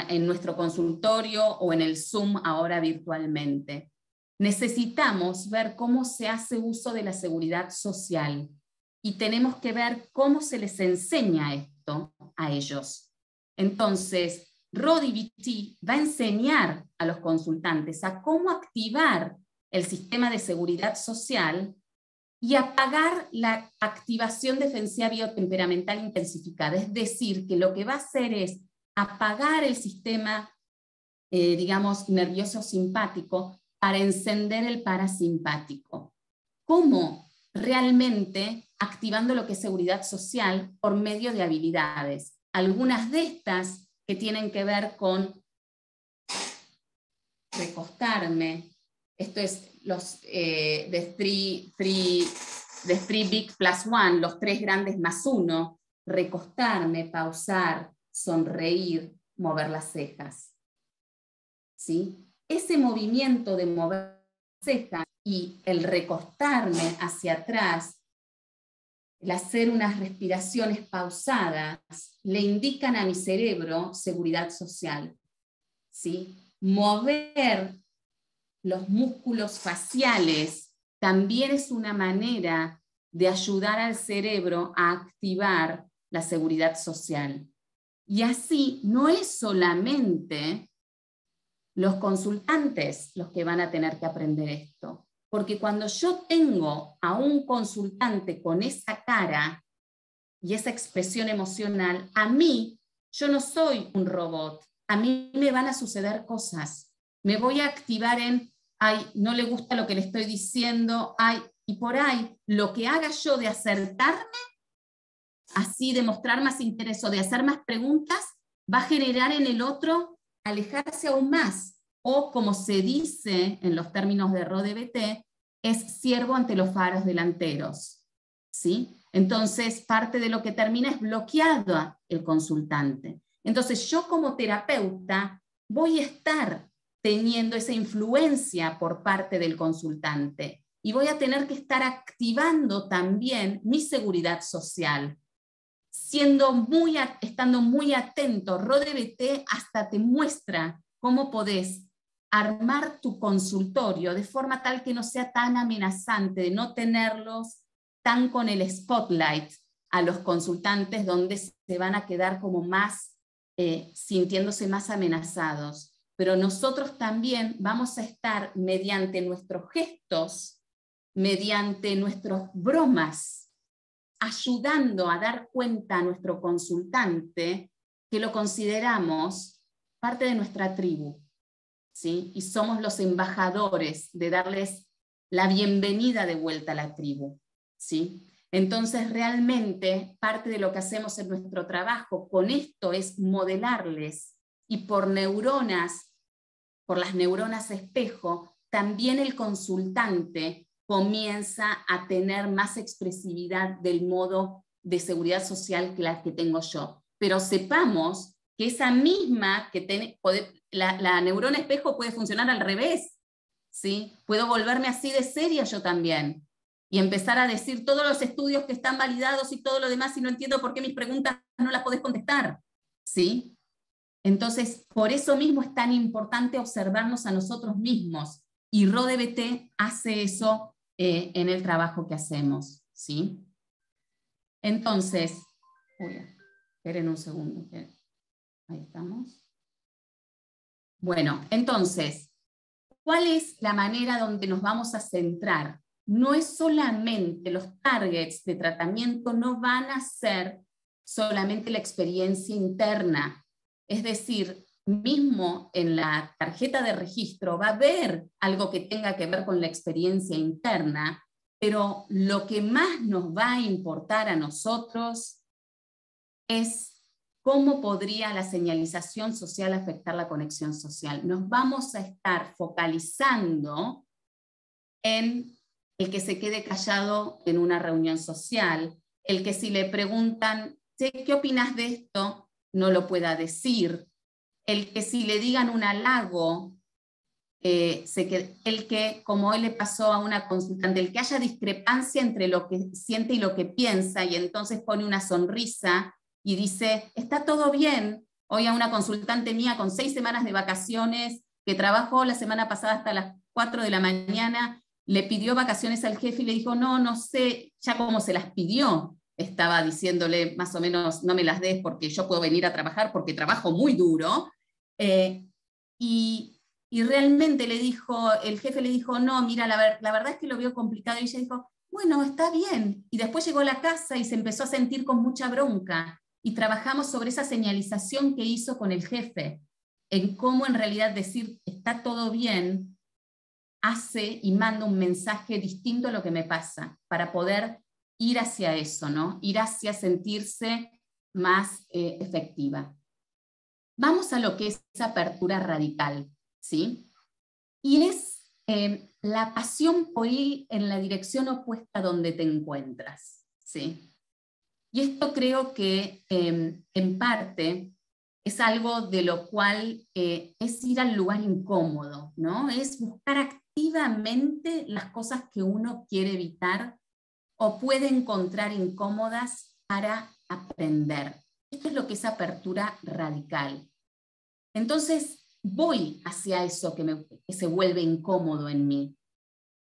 en nuestro consultorio o en el Zoom ahora virtualmente. Necesitamos ver cómo se hace uso de la seguridad social y tenemos que ver cómo se les enseña esto a ellos. Entonces, RODIVT va a enseñar a los consultantes a cómo activar el sistema de seguridad social y apagar la activación defensiva biotemperamental intensificada. Es decir, que lo que va a hacer es apagar el sistema, digamos, nervioso simpático para encender el parasimpático. ¿Cómo? Realmente activando lo que es seguridad social por medio de habilidades. Algunas de estas que tienen que ver con recostarme. Esto es los de Three Big Plus One, los 3 grandes más 1. Recostarme, pausar, sonreír, mover las cejas. ¿Sí? Ese movimiento de mover las cejas y el recostarme hacia atrás, el hacer unas respiraciones pausadas, le indican a mi cerebro seguridad social, ¿sí? Mover los músculos faciales también es una manera de ayudar al cerebro a activar la seguridad social. Y así no es solamente los consultantes los que van a tener que aprender esto. Porque cuando yo tengo a un consultante con esa cara y esa expresión emocional, a mí, yo no soy un robot, a mí me van a suceder cosas. Me voy a activar en, ay, no le gusta lo que le estoy diciendo, ay, y por ahí, lo que haga yo de acertarme, así de mostrar más interés o de hacer más preguntas, va a generar en el otro alejarse aún más. O como se dice en los términos de RODBT, es ciervo ante los faros delanteros, ¿sí? Entonces, parte de lo que termina es bloqueado el consultante. Entonces, yo como terapeuta voy a estar teniendo esa influencia por parte del consultante y voy a tener que estar activando también mi seguridad social, estando muy atento. RODBT hasta te muestra cómo podés armar tu consultorio de forma tal que no sea tan amenazante, de no tenerlos tan con el spotlight a los consultantes, donde se van a quedar como más, sintiéndose más amenazados. pero nosotros también vamos a estar mediante nuestros gestos, mediante nuestras bromas, ayudando a dar cuenta a nuestro consultante que lo consideramos parte de nuestra tribu, ¿sí? Y somos los embajadores de darles la bienvenida de vuelta a la tribu, ¿sí? Entonces, realmente, parte de lo que hacemos en nuestro trabajo con esto es modelarles, y por las neuronas espejo, también el consultante comienza a tener más expresividad del modo de seguridad social que la que tengo yo. Pero sepamos que esa misma, la neurona espejo puede funcionar al revés, ¿sí? Puedo volverme así de seria yo también, y empezar a decir todos los estudios que están validados y todo lo demás, y no entiendo por qué mis preguntas no las podés contestar, ¿sí? Entonces, por eso mismo es tan importante observarnos a nosotros mismos, y RoDBT hace eso en el trabajo que hacemos, ¿sí? Entonces, esperen un segundo, ahí estamos. Bueno, entonces, ¿cuál es la manera donde nos vamos a centrar? No es solamente, los targets de tratamiento no van a ser solamente la experiencia interna. Es decir, mismo en la tarjeta de registro va a haber algo que tenga que ver con la experiencia interna, pero lo que más nos va a importar a nosotros es cómo podría la señalización social afectar la conexión social. Nos vamos a estar focalizando en el que se quede callado en una reunión social, el que si le preguntan, ¿qué opinas de esto?, no lo pueda decir, el que si le digan un halago, el que, como hoy le pasó a una consultante, el que haya discrepancia entre lo que siente y lo que piensa, y entonces pone una sonrisa y dice, está todo bien. Hoy a una consultante mía con 6 semanas de vacaciones, que trabajó la semana pasada hasta las 4 de la mañana, le pidió vacaciones al jefe y le dijo, no sé, ya como se las pidió, estaba diciéndole más o menos, no me las des porque yo puedo venir a trabajar porque trabajo muy duro, y realmente el jefe le dijo, no, mira, la verdad es que lo veo complicado, y ella dijo, bueno, está bien, y después llegó a la casa y se empezó a sentir con mucha bronca, y trabajamos sobre esa señalización que hizo con el jefe, en cómo en realidad decir, está todo bien, hace y manda un mensaje distinto a lo que me pasa, para poder ir hacia eso, ¿no? Ir hacia sentirse más efectiva. Vamos a lo que es apertura radical, ¿sí? Y es la pasión por ir en la dirección opuesta a donde te encuentras, ¿sí? Y esto creo que en parte es algo de lo cual es ir al lugar incómodo, ¿no? Es buscar activamente las cosas que uno quiere evitar o puede encontrar incómodas para aprender. Esto es lo que es apertura radical. Entonces voy hacia eso que se vuelve incómodo en mí,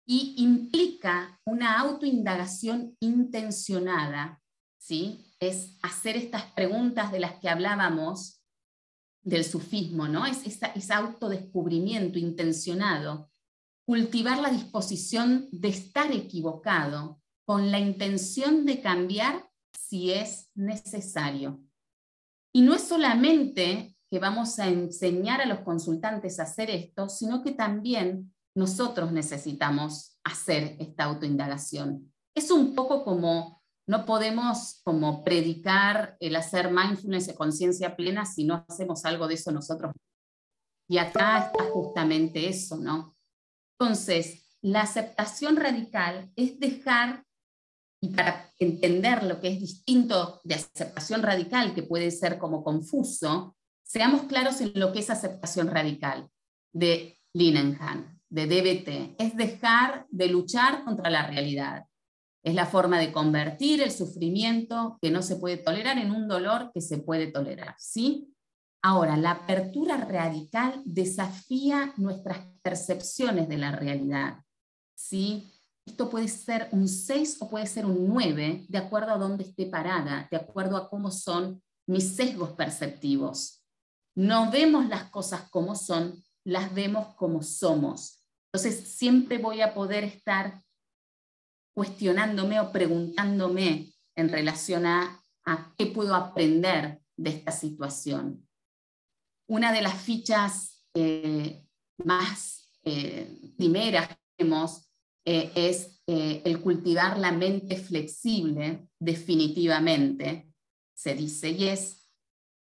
y implica una autoindagación intencionada, ¿sí? Es hacer estas preguntas de las que hablábamos del sufismo, ¿no? Es autodescubrimiento intencionado, cultivar la disposición de estar equivocado con la intención de cambiar si es necesario. Y no es solamente que vamos a enseñar a los consultantes a hacer esto, sino que también nosotros necesitamos hacer esta autoindagación. Es un poco como, no podemos como predicar el hacer mindfulness o conciencia plena si no hacemos algo de eso nosotros. Y acá está justamente eso, ¿no? Entonces, la aceptación radical es dejar, y para entender lo que es distinto de aceptación radical, que puede ser como confuso, seamos claros en lo que es aceptación radical, de Linehan, de DBT. Es dejar de luchar contra la realidad. Es la forma de convertir el sufrimiento que no se puede tolerar en un dolor que se puede tolerar, ¿sí? Ahora, la apertura radical desafía nuestras percepciones de la realidad, ¿sí? Esto puede ser un 6 o puede ser un 9, de acuerdo a dónde esté parada, de acuerdo a cómo son mis sesgos perceptivos. no vemos las cosas como son, las vemos como somos. Entonces siempre voy a poder estar cuestionándome o preguntándome en relación a qué puedo aprender de esta situación. Una de las fichas más primeras que tenemos es el cultivar la mente flexible, definitivamente, se dice, y es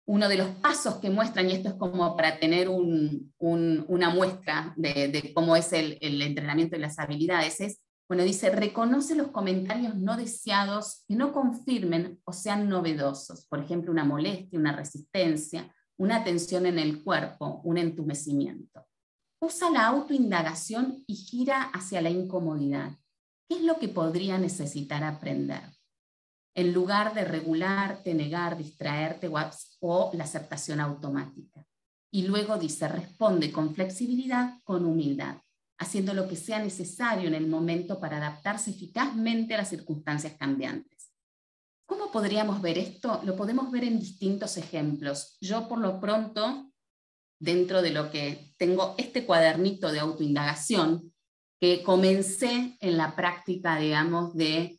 uno de los pasos que muestran, y esto es como para tener una muestra de cómo es el entrenamiento de las habilidades, es, bueno, dice, reconoce los comentarios no deseados que no confirmen o sean novedosos, por ejemplo, una molestia, una resistencia, una tensión en el cuerpo, un entumecimiento. Usa la autoindagación y gira hacia la incomodidad. ¿Qué es lo que podría necesitar aprender? En lugar de regularte, negar, distraerte o la aceptación automática. Y luego dice, responde con flexibilidad, con humildad, haciendo lo que sea necesario en el momento para adaptarse eficazmente a las circunstancias cambiantes. ¿Cómo podríamos ver esto? Lo podemos ver en distintos ejemplos. Yo por lo pronto, dentro de lo que tengo este cuadernito de autoindagación, que comencé en la práctica, digamos, de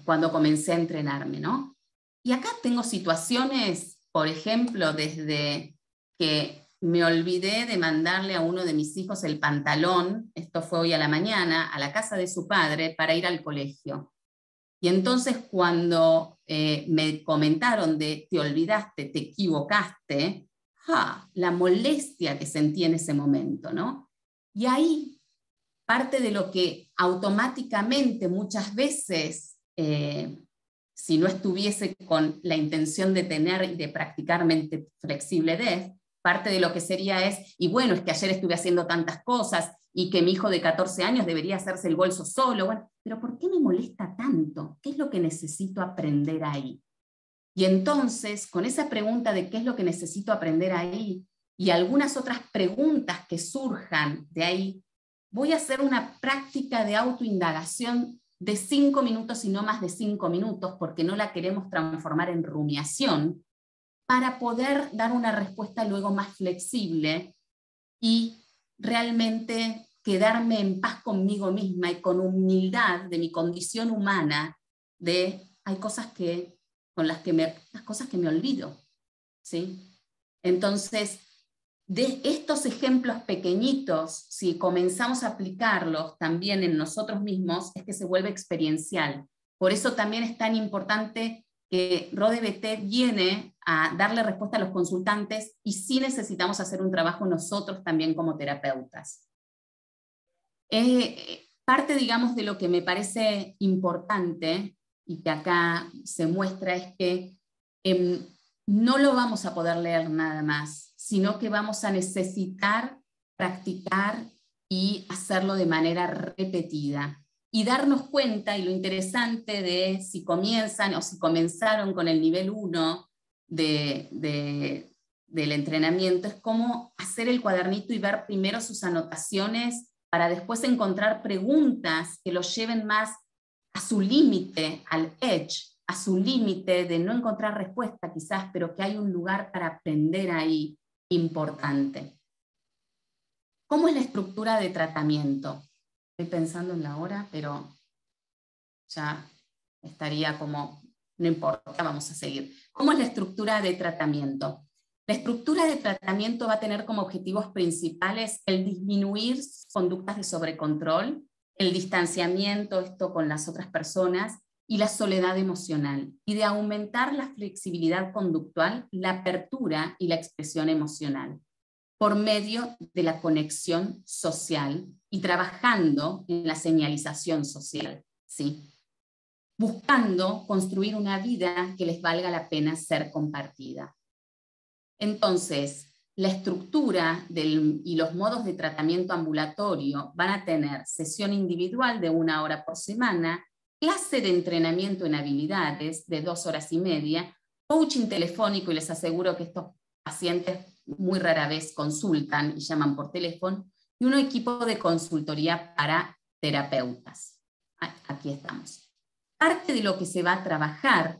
cuando comencé a entrenarme, ¿no? Y acá tengo situaciones, por ejemplo, desde que me olvidé de mandarle a uno de mis hijos el pantalón, esto fue hoy a la mañana, a la casa de su padre para ir al colegio. Y entonces cuando me comentaron de te olvidaste, te equivocaste, la molestia que sentí en ese momento, ¿no? Y ahí parte de lo que automáticamente muchas veces, si no estuviese con la intención de tener y de practicar mente flexible, parte de lo que sería es, y bueno, es que ayer estuve haciendo tantas cosas y que mi hijo de 14 años debería hacerse el bolso solo, bueno, pero ¿por qué me molesta tanto? ¿Qué es lo que necesito aprender ahí? Y entonces, con esa pregunta de qué es lo que necesito aprender ahí, y algunas otras preguntas que surjan de ahí, voy a hacer una práctica de autoindagación de 5 minutos y no más de 5 minutos, porque no la queremos transformar en rumiación, para poder dar una respuesta luego más flexible y realmente quedarme en paz conmigo misma y con humildad de mi condición humana, de hay cosas las cosas que me olvido, ¿sí? Entonces, de estos ejemplos pequeñitos, si comenzamos a aplicarlos también en nosotros mismos, es que se vuelve experiencial. Por eso también es tan importante que RodeBT viene a darle respuesta a los consultantes y sí necesitamos hacer un trabajo nosotros también como terapeutas. Parte, digamos, de lo que me parece importante y que acá se muestra es que no lo vamos a poder leer nada más, sino que vamos a necesitar practicar y hacerlo de manera repetida. Y darnos cuenta, y lo interesante de si comienzan o si comenzaron con el nivel 1 del entrenamiento, es cómo hacer el cuadernito y ver primero sus anotaciones para después encontrar preguntas que los lleven más a su límite, al edge, a su límite de no encontrar respuesta quizás, pero que hay un lugar para aprender ahí importante. ¿Cómo es la estructura de tratamiento? Estoy pensando en la hora, pero ya estaría como, no importa, vamos a seguir. ¿Cómo es la estructura de tratamiento? La estructura de tratamiento va a tener como objetivos principales el disminuir conductas de sobrecontrol, el distanciamiento, esto con las otras personas, y la soledad emocional, y de aumentar la flexibilidad conductual, la apertura y la expresión emocional, por medio de la conexión social y trabajando en la señalización social, ¿sí? Buscando construir una vida que les valga la pena ser compartida. Entonces, la estructura y los modos de tratamiento ambulatorio van a tener sesión individual de 1 hora por semana, clase de entrenamiento en habilidades de 2 horas y media, coaching telefónico, y les aseguro que estos pacientes muy rara vez consultan y llaman por teléfono, y un equipo de consultoría para terapeutas. Aquí estamos. Parte de lo que se va a trabajar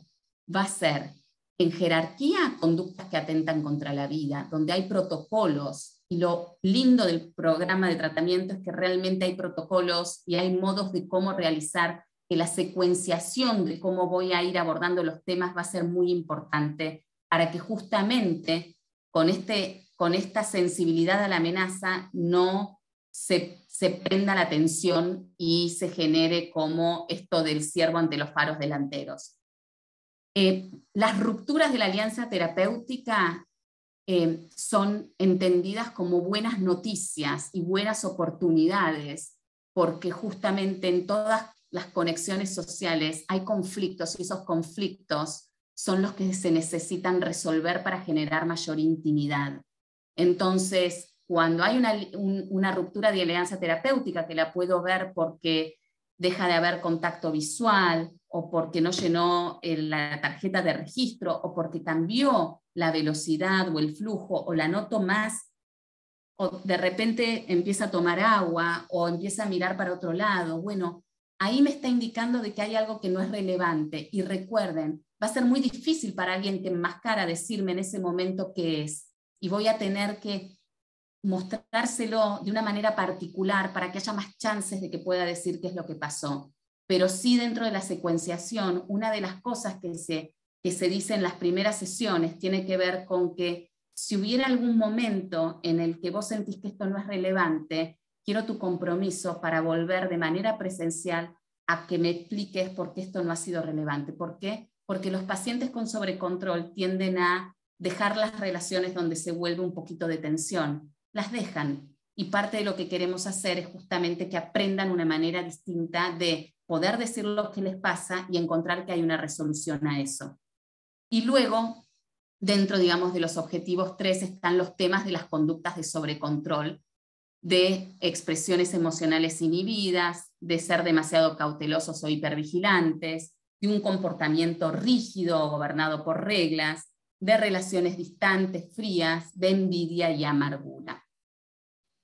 va a ser en jerarquía conductas que atentan contra la vida, donde hay protocolos. Y lo lindo del programa de tratamiento es que realmente hay protocolos y hay modos de cómo realizar, que la secuenciación de cómo voy a ir abordando los temas va a ser muy importante para que justamente con esta sensibilidad a la amenaza no se prenda la atención y se genere como esto del ciervo ante los faros delanteros. Las rupturas de la alianza terapéutica son entendidas como buenas noticias y buenas oportunidades, porque justamente en todas las conexiones sociales hay conflictos, y esos conflictos son los que se necesitan resolver para generar mayor intimidad. Entonces, cuando hay una ruptura de alianza terapéutica, que la puedo ver porque deja de haber contacto visual, o porque no llenó la tarjeta de registro, o porque cambió la velocidad o el flujo, o la noto más, o de repente empieza a tomar agua, o empieza a mirar para otro lado, bueno, ahí me está indicando de que hay algo que no es relevante. Y recuerden, va a ser muy difícil para alguien que enmascara decirme en ese momento qué es, y voy a tener que mostrárselo de una manera particular para que haya más chances de que pueda decir qué es lo que pasó. Pero sí, dentro de la secuenciación, una de las cosas que se dice en las primeras sesiones tiene que ver con que si hubiera algún momento en el que vos sentís que esto no es relevante, quiero tu compromiso para volver de manera presencial a que me expliques por qué esto no ha sido relevante. ¿Por qué? Porque los pacientes con sobrecontrol tienden a dejar las relaciones donde se vuelve un poquito de tensión. Las dejan, y parte de lo que queremos hacer es justamente que aprendan una manera distinta de poder decir lo que les pasa y encontrar que hay una resolución a eso. Y luego, dentro, digamos, de los objetivos 3 están los temas de las conductas de sobrecontrol, de expresiones emocionales inhibidas, de ser demasiado cautelosos o hipervigilantes, de un comportamiento rígido o gobernado por reglas, de relaciones distantes, frías, de envidia y amargura.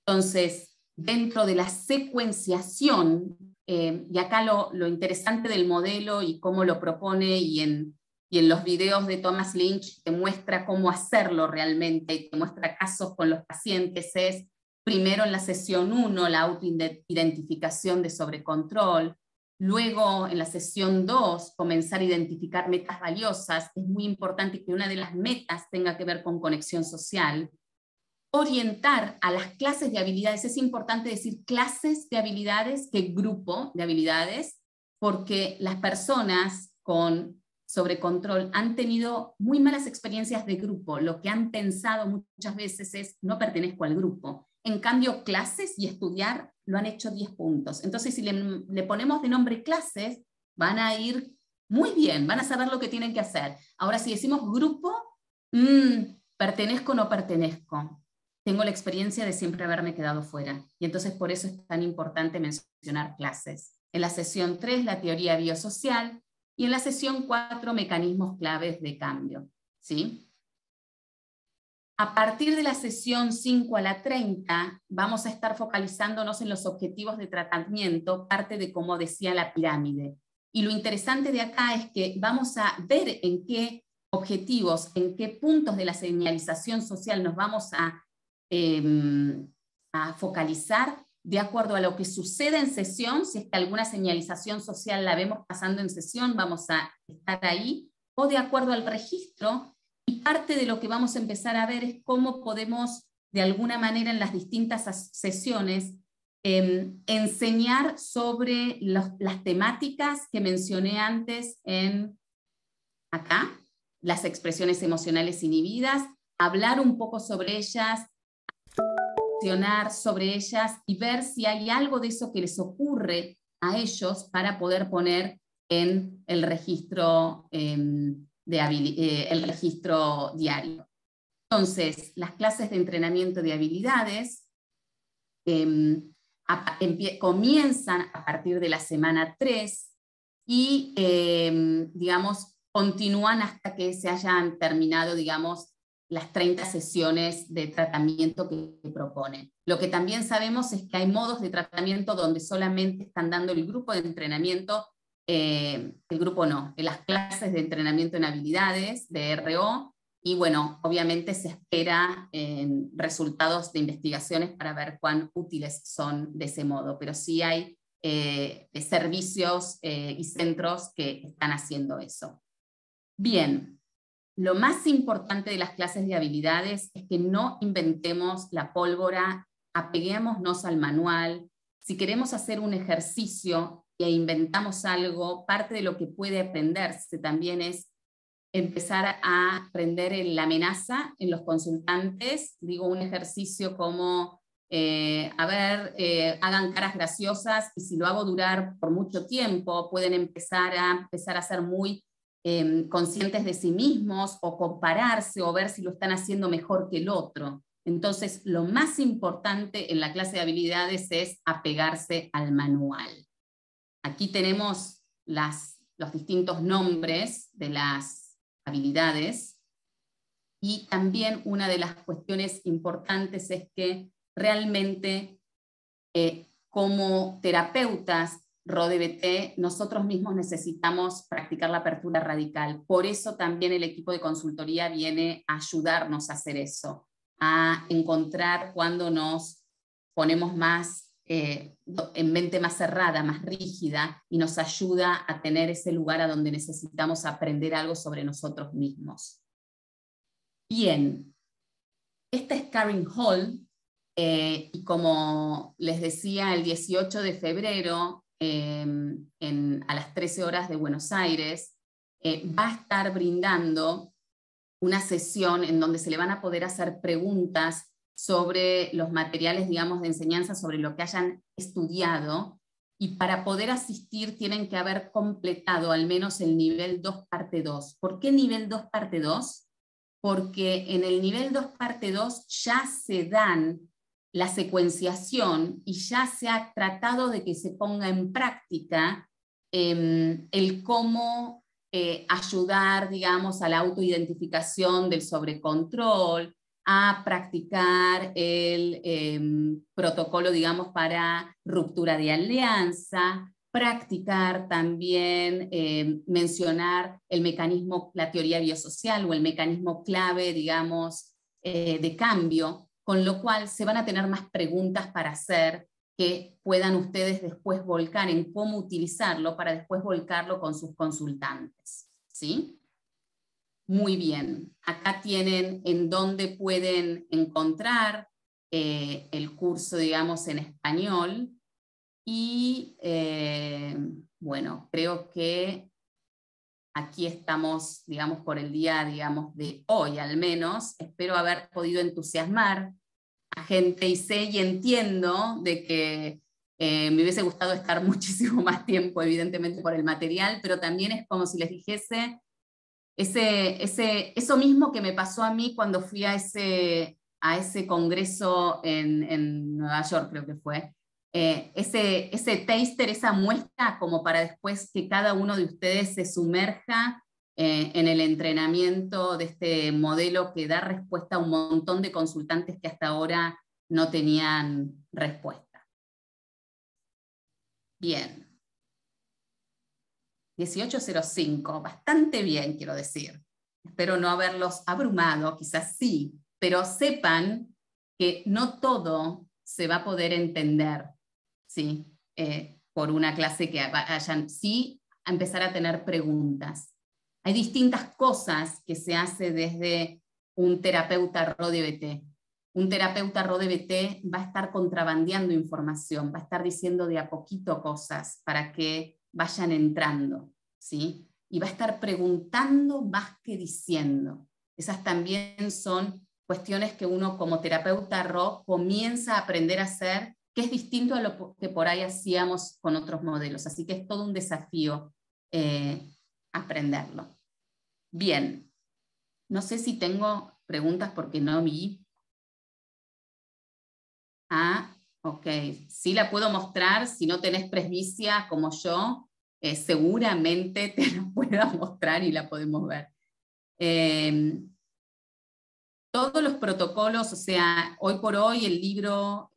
Entonces, dentro de la secuenciación, y acá lo interesante del modelo y cómo lo propone, y en los videos de Thomas Lynch te muestra cómo hacerlo realmente, y te muestra casos con los pacientes, es primero en la sesión 1 la autoidentificación de sobrecontrol, luego en la sesión 2 comenzar a identificar metas valiosas. Es muy importante que una de las metas tenga que ver con conexión social. Orientar a las clases de habilidades, es importante decir clases de habilidades que grupo de habilidades, porque las personas con sobrecontrol han tenido muy malas experiencias de grupo. Lo que han pensado muchas veces es: no pertenezco al grupo. En cambio, clases y estudiar lo han hecho 10 puntos. Entonces, si le ponemos de nombre clases, van a ir muy bien, van a saber lo que tienen que hacer. Ahora, si decimos grupo, pertenezco o no pertenezco. Tengo la experiencia de siempre haberme quedado fuera. Y entonces por eso es tan importante mencionar clases. En la sesión 3, la teoría biosocial, y en la sesión 4, mecanismos claves de cambio. ¿Sí? A partir de la sesión 5 a la 30, vamos a estar focalizándonos en los objetivos de tratamiento, parte de cómo decía la pirámide. Y lo interesante de acá es que vamos a ver en qué objetivos, en qué puntos de la señalización social nos vamos a focalizar de acuerdo a lo que sucede en sesión. Si es que alguna señalización social la vemos pasando en sesión, vamos a estar ahí, o de acuerdo al registro. Y parte de lo que vamos a empezar a ver es cómo podemos, de alguna manera, en las distintas sesiones, enseñar sobre las temáticas que mencioné antes acá, las expresiones emocionales inhibidas, hablar un poco sobre ellas, accionar sobre ellas y ver si hay algo de eso que les ocurre a ellos para poder poner en el registro, el registro diario. Entonces, las clases de entrenamiento de habilidades comienzan a partir de la semana 3 y, digamos, continúan hasta que se hayan terminado, digamos, las 30 sesiones de tratamiento que proponen. Lo que también sabemos es que hay modos de tratamiento donde solamente están dando el grupo de entrenamiento el grupo no, en las clases de entrenamiento en habilidades de RO, y bueno, obviamente se espera resultados de investigaciones para ver cuán útiles son de ese modo, pero sí hay servicios y centros que están haciendo eso. Bien, lo más importante de las clases de habilidades es que no inventemos la pólvora, apeguémonos al manual. Si queremos hacer un ejercicio e inventamos algo, parte de lo que puede aprenderse también es empezar a aprender en la amenaza en los consultantes. Digo, un ejercicio como, hagan caras graciosas, y si lo hago durar por mucho tiempo, pueden empezar a ser muy conscientes de sí mismos, o compararse, o ver si lo están haciendo mejor que el otro. Entonces, lo más importante en la clase de habilidades es apegarse al manual. Aquí tenemos los distintos nombres de las habilidades, y también una de las cuestiones importantes es que realmente como terapeutas RoDBT, nosotros mismos necesitamos practicar la apertura radical. Por eso también el equipo de consultoría viene a ayudarnos a hacer eso, a encontrar cuando nos ponemos más en mente más cerrada, más rígida, y nos ayuda a tener ese lugar a donde necesitamos aprender algo sobre nosotros mismos. Bien, esta es Karen Hall, y como les decía, el 18 de febrero, a las 13 horas de Buenos Aires, va a estar brindando una sesión en donde se le van a poder hacer preguntas sobre los materiales, digamos, de enseñanza, sobre lo que hayan estudiado, y para poder asistir tienen que haber completado al menos el nivel 2 parte 2. ¿Por qué nivel 2 parte 2? Porque en el nivel 2 parte 2 ya se dan la secuenciación y ya se ha tratado de que se ponga en práctica el cómo ayudar, digamos, a la autoidentificación del sobrecontrol, a practicar el protocolo, digamos, para ruptura de alianza, practicar también, mencionar el mecanismo, la teoría biosocial o el mecanismo clave, digamos, de cambio, con lo cual se van a tener más preguntas para hacer que puedan ustedes después volcar en cómo utilizarlo para después volcarlo con sus consultantes, ¿sí? Muy bien, acá tienen en dónde pueden encontrar el curso, digamos, en español, y bueno, creo que aquí estamos, digamos, por el día, digamos, de hoy al menos. Espero haber podido entusiasmar a gente, y sé y entiendo de que me hubiese gustado estar muchísimo más tiempo, evidentemente, por el material, pero también es como si les dijese eso mismo que me pasó a mí cuando fui a ese congreso en Nueva York, creo que fue. Ese taster, esa muestra, como para después que cada uno de ustedes se sumerja en el entrenamiento de este modelo que da respuesta a un montón de consultantes que hasta ahora no tenían respuesta. Bien. 18:05, bastante bien, quiero decir. Espero no haberlos abrumado, quizás sí, pero sepan que no todo se va a poder entender, ¿sí? Por una clase que hayan, sí, a empezar a tener preguntas. Hay distintas cosas que se hace desde un terapeuta RoDBT. Un terapeuta RoDBT va a estar contrabandeando información, va a estar diciendo de a poquito cosas para que vayan entrando, ¿sí? Y va a estar preguntando más que diciendo. Esas también son cuestiones que uno como terapeuta RO comienza a aprender a hacer, que es distinto a lo que por ahí hacíamos con otros modelos. Así que es todo un desafío aprenderlo. Bien, no sé si tengo preguntas porque no vi. Ok, sí la puedo mostrar. Si no tenés presbicia como yo, seguramente te la pueda mostrar y la podemos ver. Todos los protocolos, o sea, hoy por hoy el libro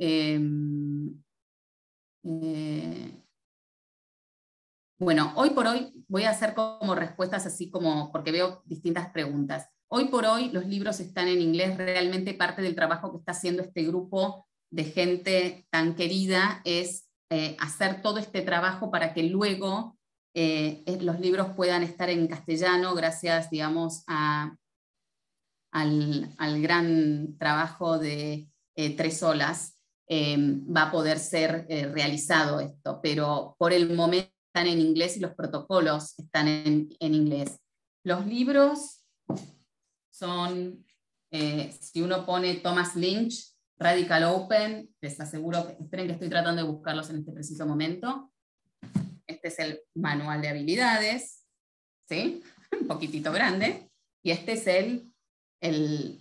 bueno, hoy por hoy voy a hacer como respuestas así como, porque veo distintas preguntas. Hoy por hoy los libros están en inglés, realmente parte del trabajo que está haciendo este grupo de gente tan querida es hacer todo este trabajo para que luego los libros puedan estar en castellano, gracias, digamos, al gran trabajo de Tres Olas, va a poder ser realizado esto, pero por el momento están en inglés y los protocolos están en inglés. Los libros son, si uno pone Thomas Lynch, Radical Open, les aseguro que, esperen que estoy tratando de buscarlos en este preciso momento. Este es el manual de habilidades, ¿sí? Un poquitito grande, y este es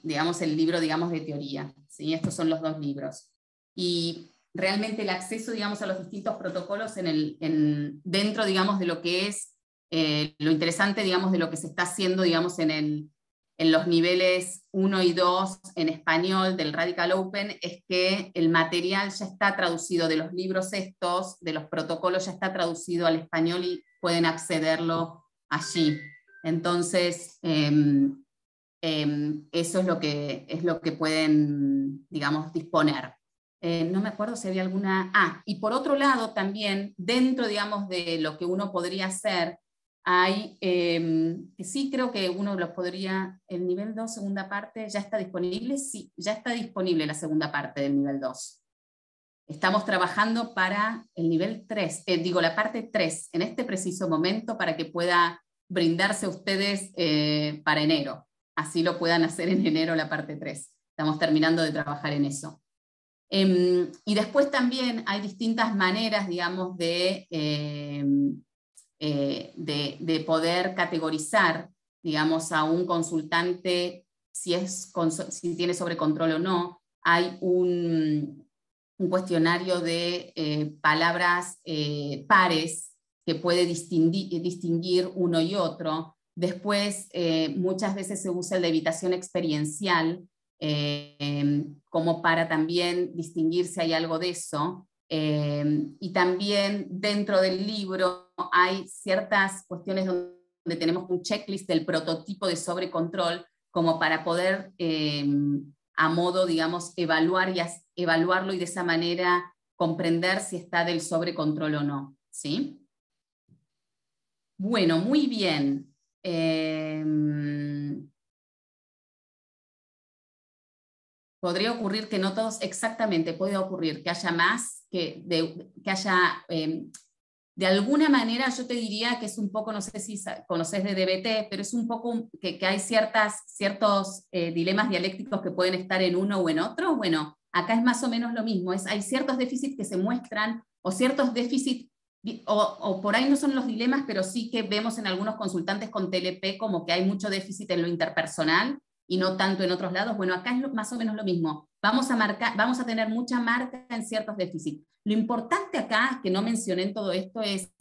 digamos, el libro, digamos, de teoría, ¿sí? Estos son los dos libros. Y realmente el acceso, digamos, a los distintos protocolos dentro, digamos, de lo que es lo interesante, digamos, de lo que se está haciendo, digamos, en los niveles 1 y 2 en español del Radical Open, es que el material ya está traducido de los libros estos, de los protocolos, ya está traducido al español y pueden accederlo allí. Entonces, eso es lo que pueden, digamos, disponer. No me acuerdo si había alguna... y por otro lado también, dentro, digamos, de lo que uno podría hacer, hay, que sí creo que uno los podría, el nivel 2, segunda parte, ¿ya está disponible? Sí, ya está disponible la segunda parte del nivel 2. Estamos trabajando para el nivel 3, la parte 3, en este preciso momento, para que pueda brindarse a ustedes para enero. Así lo puedan hacer en enero la parte 3. Estamos terminando de trabajar en eso. Y después también hay distintas maneras, digamos, de poder categorizar, digamos, a un consultante si tiene sobrecontrol o no. Hay un cuestionario de palabras pares que puede distinguir uno y otro. Después, muchas veces se usa el de evitación experiencial, como para también distinguir si hay algo de eso. Y también dentro del libro hay ciertas cuestiones donde tenemos un checklist del prototipo de sobrecontrol, como para poder, a modo, digamos, evaluarlo y de esa manera comprender si está del sobrecontrol o no. ¿Sí? Bueno, muy bien. Podría ocurrir que no todos, exactamente, puede ocurrir que haya más, que haya, de alguna manera yo te diría que es un poco, no sé si conoces de DBT, pero es un poco que hay ciertos dilemas dialécticos que pueden estar en uno o en otro. Bueno, acá es más o menos lo mismo, hay ciertos déficits que se muestran, o ciertos déficits, o por ahí no son los dilemas, pero sí que vemos en algunos consultantes con TLP como que hay mucho déficit en lo interpersonal, y no tanto en otros lados. Bueno, acá es más o menos lo mismo. Vamos a tener mucha marca en ciertos déficits. Lo importante acá, que no mencioné en todo esto, es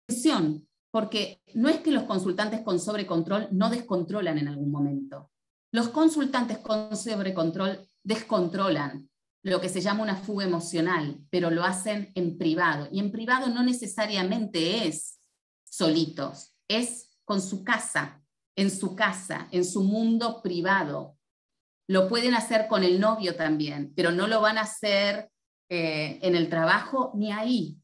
atención, porque no es que los consultantes con sobrecontrol no descontrolan en algún momento. Los consultantes con sobrecontrol descontrolan, lo que se llama una fuga emocional, pero lo hacen en privado. Y en privado no necesariamente es solitos, es con su casa, en su mundo privado. Lo pueden hacer con el novio también, pero no lo van a hacer en el trabajo ni ahí,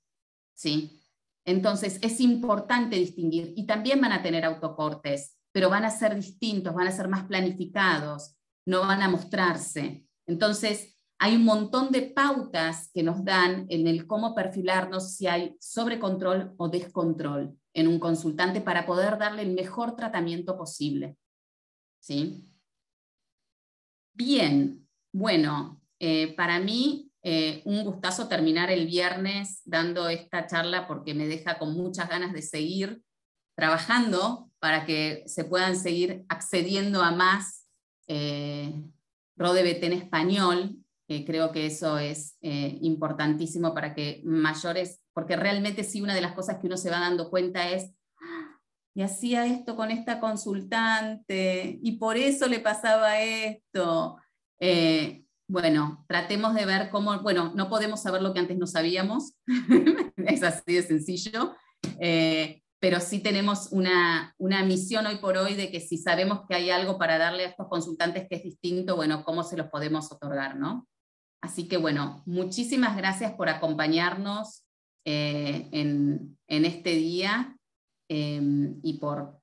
¿sí? Entonces es importante distinguir, y también van a tener autocortes, pero van a ser distintos, van a ser más planificados, no van a mostrarse. Entonces hay un montón de pautas que nos dan en el cómo perfilarnos si hay sobrecontrol o descontrol en un consultante para poder darle el mejor tratamiento posible. ¿Sí? Bien, bueno, para mí un gustazo terminar el viernes dando esta charla porque me deja con muchas ganas de seguir trabajando para que se puedan seguir accediendo a más RODBT en español. Creo que eso es importantísimo para que mayores, porque realmente sí, una de las cosas que uno se va dando cuenta es, y hacía esto con esta consultante, y por eso le pasaba esto. Bueno, tratemos de ver cómo, bueno, no podemos saber lo que antes no sabíamos, es así de sencillo, Pero sí tenemos una misión hoy por hoy de que si sabemos que hay algo para darle a estos consultantes que es distinto, bueno, ¿cómo se los podemos otorgar, no? Así que bueno, muchísimas gracias por acompañarnos en este día y por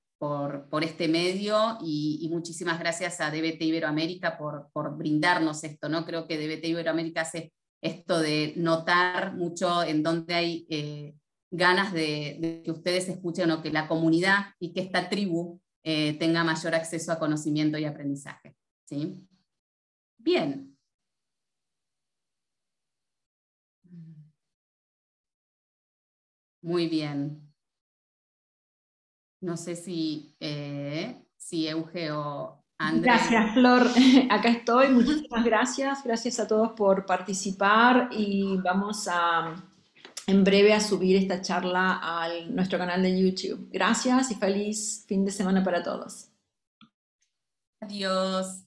este medio, y muchísimas gracias a DBT Iberoamérica por brindarnos esto, ¿no? Creo que DBT Iberoamérica hace esto de notar mucho en dónde hay ganas de que ustedes escuchen, o que la comunidad y que esta tribu tenga mayor acceso a conocimiento y aprendizaje, ¿sí? Bien. Muy bien. No sé si Euge o André. Gracias, Flor. Acá estoy. Muchísimas gracias. Gracias a todos por participar y vamos en breve a subir esta charla a nuestro canal de YouTube. Gracias y feliz fin de semana para todos. Adiós.